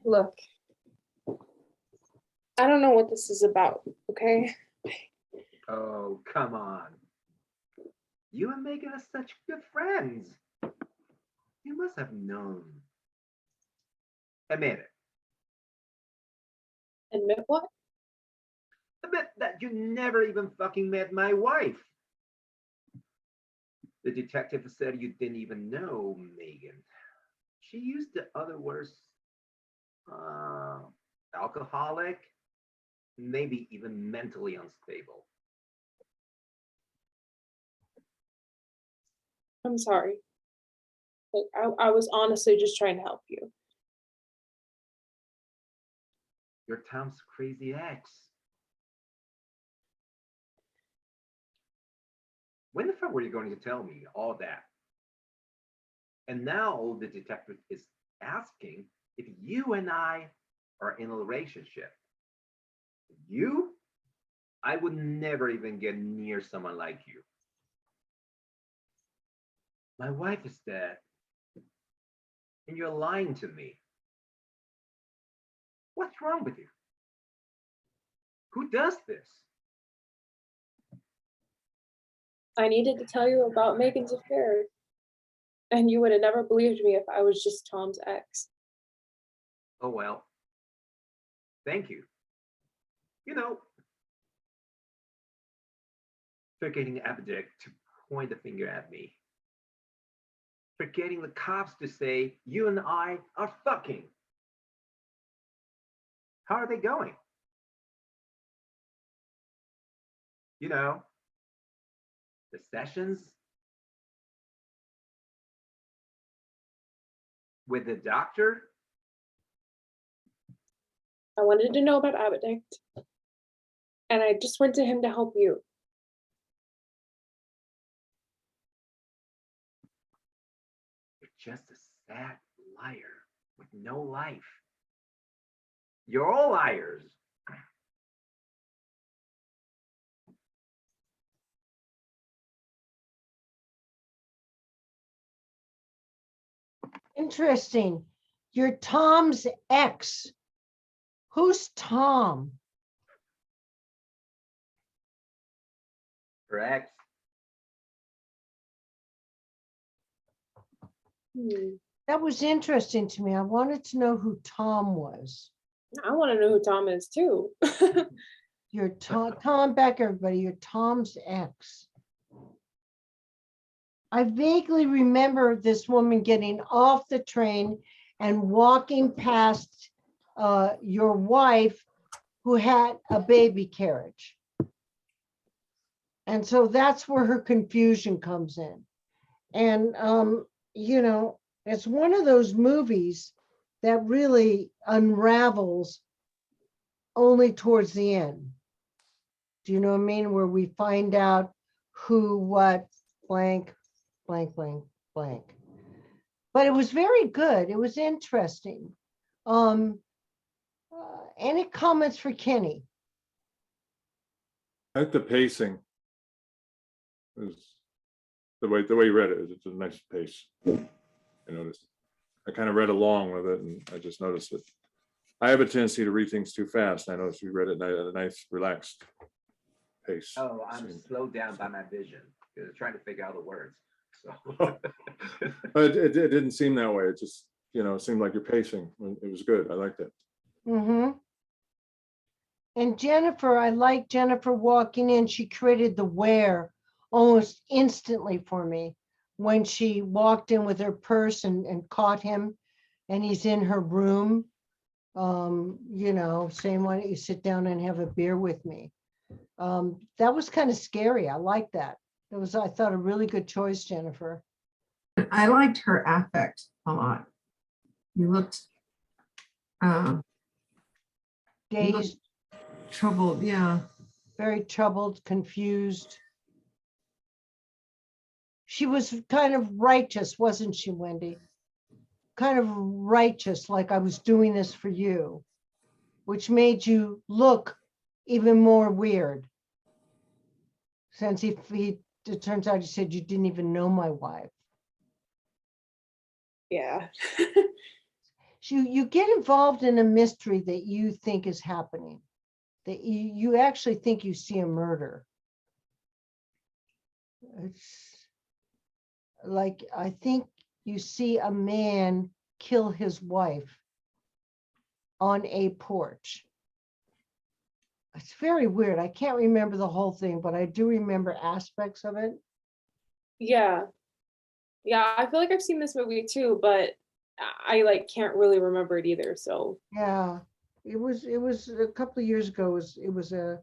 Speaker 7: Look, I don't know what this is about, okay?
Speaker 5: down. Oh, come on. You and Megan are such good friends. You must have known. Admit it.
Speaker 7: Admit what?
Speaker 5: Admit that you never even fucking met my wife. The detective said you didn't even know Megan. She used the other words, alcoholic, maybe even mentally unstable.
Speaker 7: I'm sorry. Like, I was honestly just trying to help you.
Speaker 5: You're Tom's crazy ex. When the fuck were you going to tell me all that? And now the detective is asking if you and I are in a relationship. You? I would never even get near someone like you. My wife is dead, and you're lying to me. What's wrong with you? Who does this?
Speaker 7: I needed to tell you about Megan's affair, and you would have never believed me if I was just Tom's ex.
Speaker 5: Oh, well, thank you. You know, forgetting Abdick to point the finger at me. Forgetting the cops to say you and I are fucking. How are they going? You know, the sessions with the doctor.
Speaker 7: I wanted to know about Abdict, and I just went to him to help you.
Speaker 5: You're just a sad liar with no life. You're all liars.
Speaker 1: interesting. You're Tom's ex. Who's Tom?
Speaker 5: Correct.
Speaker 1: That was interesting to me. I wanted to know who Tom was.
Speaker 7: I want to know who Tom is too.
Speaker 1: You're Tom back, everybody. You're Tom's ex. I vaguely remember this woman getting off the train and walking past your wife who had a baby carriage. And so that's where her confusion comes in. And, you know, It's one of those movies that really unravels only towards the end. Do you know what I mean? Where we find out who, what, blank, blank, blank, blank. But it was very good. It was interesting. Any comments for Kenny?
Speaker 2: I like the pacing. It was the way you read it. It's a nice pace. I noticed. I kind of read along with it, and I just noticed it. I have a tendency to read things too fast. I noticed you read it at a nice, relaxed pace.
Speaker 5: Oh, I'm slowed down by my vision because I'm trying to figure out the words. So
Speaker 2: But it didn't seem that way. It just, it seemed like your pacing. It was good. I liked it.
Speaker 1: Mm-hmm. And Jennifer, I like Jennifer walking in. She created the where almost instantly for me when she walked in with her purse and caught him, and he's in her room, saying, why don't you sit down and have a beer with me? That was kind of scary. I like that. It was, I thought, a really good choice, Jennifer.
Speaker 3: I liked her affect a lot. You looked
Speaker 1: Dazed,
Speaker 3: troubled, yeah.
Speaker 1: very troubled, confused. She was kind of righteous, wasn't she, Wendy? Kind of righteous, like I was doing this for you, which made you look even more weird. Since it turns out he said you didn't even know my wife.
Speaker 7: Yeah.
Speaker 1: You get involved in a mystery that you think is happening, that you actually think you see a murder. It's like, I think you see a man kill his wife on a porch. It's very weird. I can't remember the whole thing, but I do remember aspects of it.
Speaker 7: Yeah. Yeah, I feel like I've seen this movie too, but I like can't really remember it either. So
Speaker 1: Yeah, it was a couple of years ago. It was a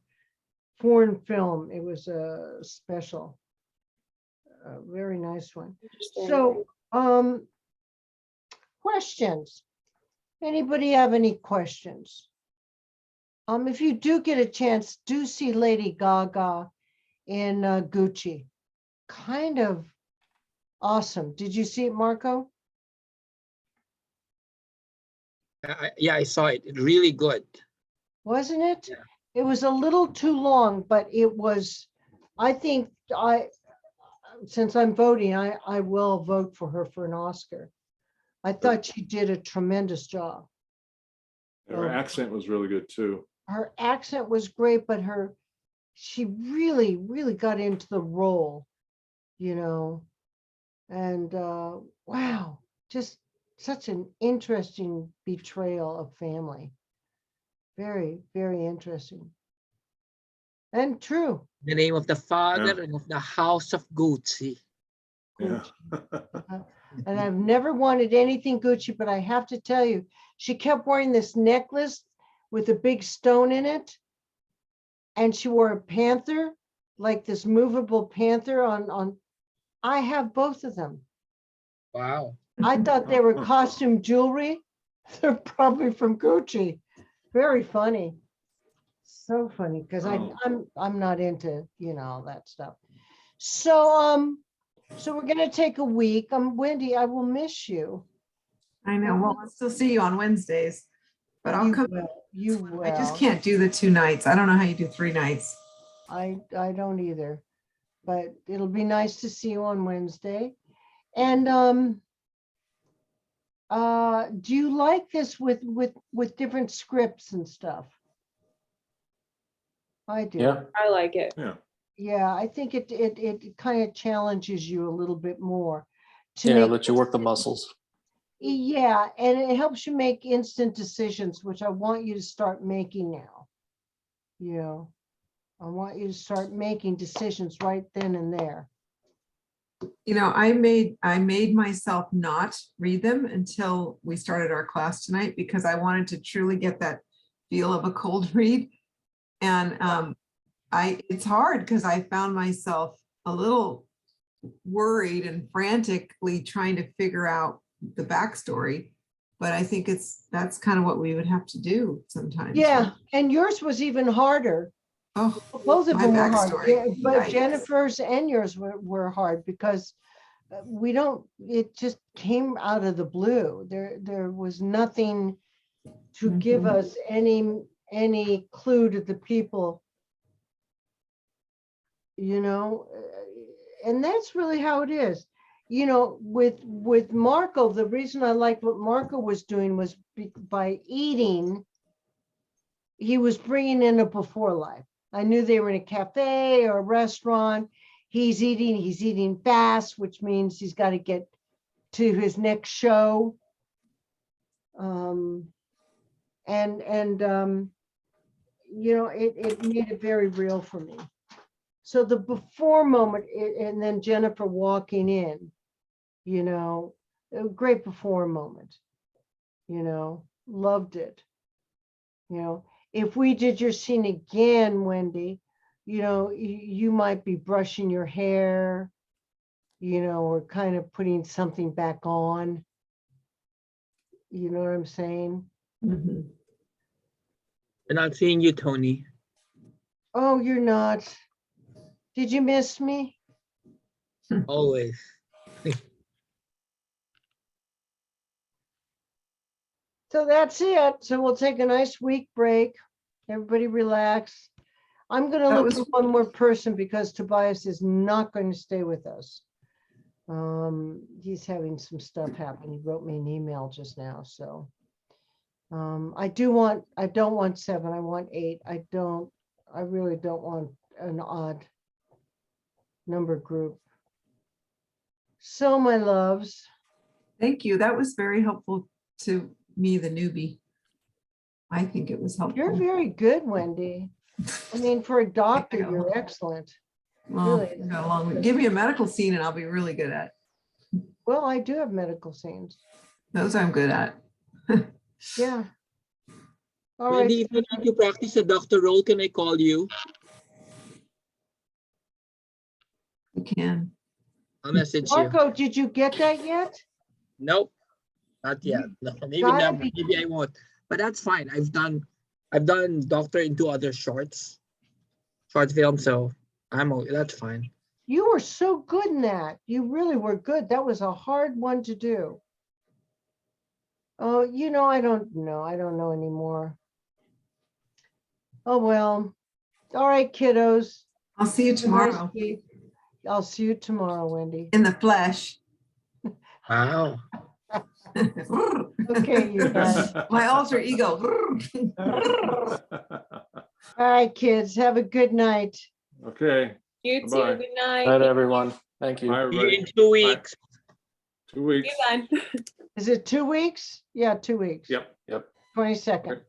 Speaker 1: foreign film. It was a special, a very nice one.
Speaker 7: interesting.
Speaker 1: So, questions. Anybody have any questions? If you do get a chance, do see Lady Gaga in Gucci. Kind of awesome. Did you see it, Marco?
Speaker 9: Yeah, I saw it. Really good.
Speaker 1: Wasn't it?
Speaker 9: Yeah.
Speaker 1: It was a little too long, but it was, I think since I'm voting, I will vote for her for an Oscar. I thought she did a tremendous job.
Speaker 2: Her accent was really good too.
Speaker 1: Her accent was great, but she really, really got into the role, and wow, just such an interesting betrayal of family. Very, very interesting. And true.
Speaker 9: The name of the father
Speaker 2: Yeah.
Speaker 9: and of the house of Gucci.
Speaker 2: Yeah.
Speaker 1: And I've never wanted anything Gucci, but I have to tell you, she kept wearing this necklace with a big stone in it. And she wore a panther, like this movable panther on. I have both of them.
Speaker 9: Wow.
Speaker 1: I thought they were costume jewelry. They're probably from Gucci. Very funny. So funny, because I'm not into, all that stuff. So we're gonna take a week. Wendy, I will miss you.
Speaker 3: I know. Well, I'll still see you on Wednesdays, but I'll come.
Speaker 1: You will.
Speaker 3: I just can't do the 2 nights. I don't know how you do 3 nights.
Speaker 1: I don't either, but it'll be nice to see you on Wednesday. And do you like this with different scripts and stuff? I do.
Speaker 4: Yeah.
Speaker 7: I like it.
Speaker 2: Yeah.
Speaker 1: Yeah, I think it kind of challenges you a little bit more to
Speaker 4: Yeah,
Speaker 1: make
Speaker 4: let you work the muscles.
Speaker 1: Yeah, and it helps you make instant decisions, which I want you to start making now. I want you to start making decisions right then and there.
Speaker 3: I made myself not read them until we started our class tonight because I wanted to truly get that feel of a cold read. And it's hard because I found myself a little worried and frantically trying to figure out the backstory. But I think that's kind of what we would have to do sometimes.
Speaker 1: Yeah,
Speaker 3: right?
Speaker 1: and yours was even harder.
Speaker 3: Oh,
Speaker 1: Both of
Speaker 3: my
Speaker 1: them were hard,
Speaker 3: backstory.
Speaker 1: yeah, but
Speaker 3: Yikes.
Speaker 1: Jennifer's and yours were hard because it just came out of the blue. There was nothing to give
Speaker 3: Mhm.
Speaker 1: us any clue to the people, and that's really how it is. With Marco, the reason I liked what Marco was doing was by eating, he was bringing in a before life. I knew they were in a cafe or a restaurant. He's eating fast, which means he's got to get to his next show. It made it very real for me. So the before moment, and then Jennifer walking in, a great before moment, loved it. If we did your scene again, Wendy, you might be brushing your hair, or kind of putting something back on. You know what I'm saying?
Speaker 3: Mhm.
Speaker 9: And I'm seeing you, Tony.
Speaker 1: Oh, you're not. Did you miss me?
Speaker 9: Always.
Speaker 1: So that's it. So we'll take a nice week break. Everybody relax. I'm going to
Speaker 3: That
Speaker 1: look
Speaker 3: was-
Speaker 1: for one more person because Tobias is not going to stay with us. He's having some stuff happen. He wrote me an email just now. So I don't want 7. I want 8. I really don't want an odd number group. So my loves,
Speaker 3: Thank you. That was very helpful to me, the newbie. I think it was helpful.
Speaker 1: you're very good, Wendy. I mean, for a doctor,
Speaker 3: you.
Speaker 1: you're excellent.
Speaker 3: Well,
Speaker 1: really.
Speaker 3: I got a long way. Give me a medical scene and I'll be really good at.
Speaker 1: Well, I do have medical scenes.
Speaker 3: Those I'm good at.
Speaker 1: Yeah. All right.
Speaker 9: Wendy, if I need to practice a doctor role, can I call you?
Speaker 3: You can.
Speaker 9: I'll message you.
Speaker 1: Marco, did you get that yet?
Speaker 9: Nope, not yet. No, maybe
Speaker 1: Gotta
Speaker 9: never.
Speaker 1: be-
Speaker 9: Maybe I won't. But that's fine. I've done doctor in 2 other short films, so that's fine.
Speaker 1: You were so good in that. You really were good. That was a hard one to do. Oh, I don't know. I don't know anymore. Oh, well. All right, kiddos.
Speaker 3: I'll see you
Speaker 1: Have a nice
Speaker 3: tomorrow
Speaker 1: week. I'll see you tomorrow, Wendy.
Speaker 3: in the flesh.
Speaker 9: Wow.
Speaker 1: Okay, you guys.
Speaker 3: My alter ego.
Speaker 1: All right, kids. Have a good night.
Speaker 2: Okay,
Speaker 7: You too.
Speaker 2: Bye-bye.
Speaker 7: Good night.
Speaker 4: Night, everyone. Thank you.
Speaker 2: bye,
Speaker 9: See you
Speaker 2: everybody.
Speaker 9: in 2
Speaker 2: Bye.
Speaker 9: weeks.
Speaker 2: 2 weeks.
Speaker 7: See you then.
Speaker 1: Is it 2 weeks? Yeah, 2 weeks.
Speaker 2: Yep.
Speaker 4: Yep.
Speaker 1: 22nd.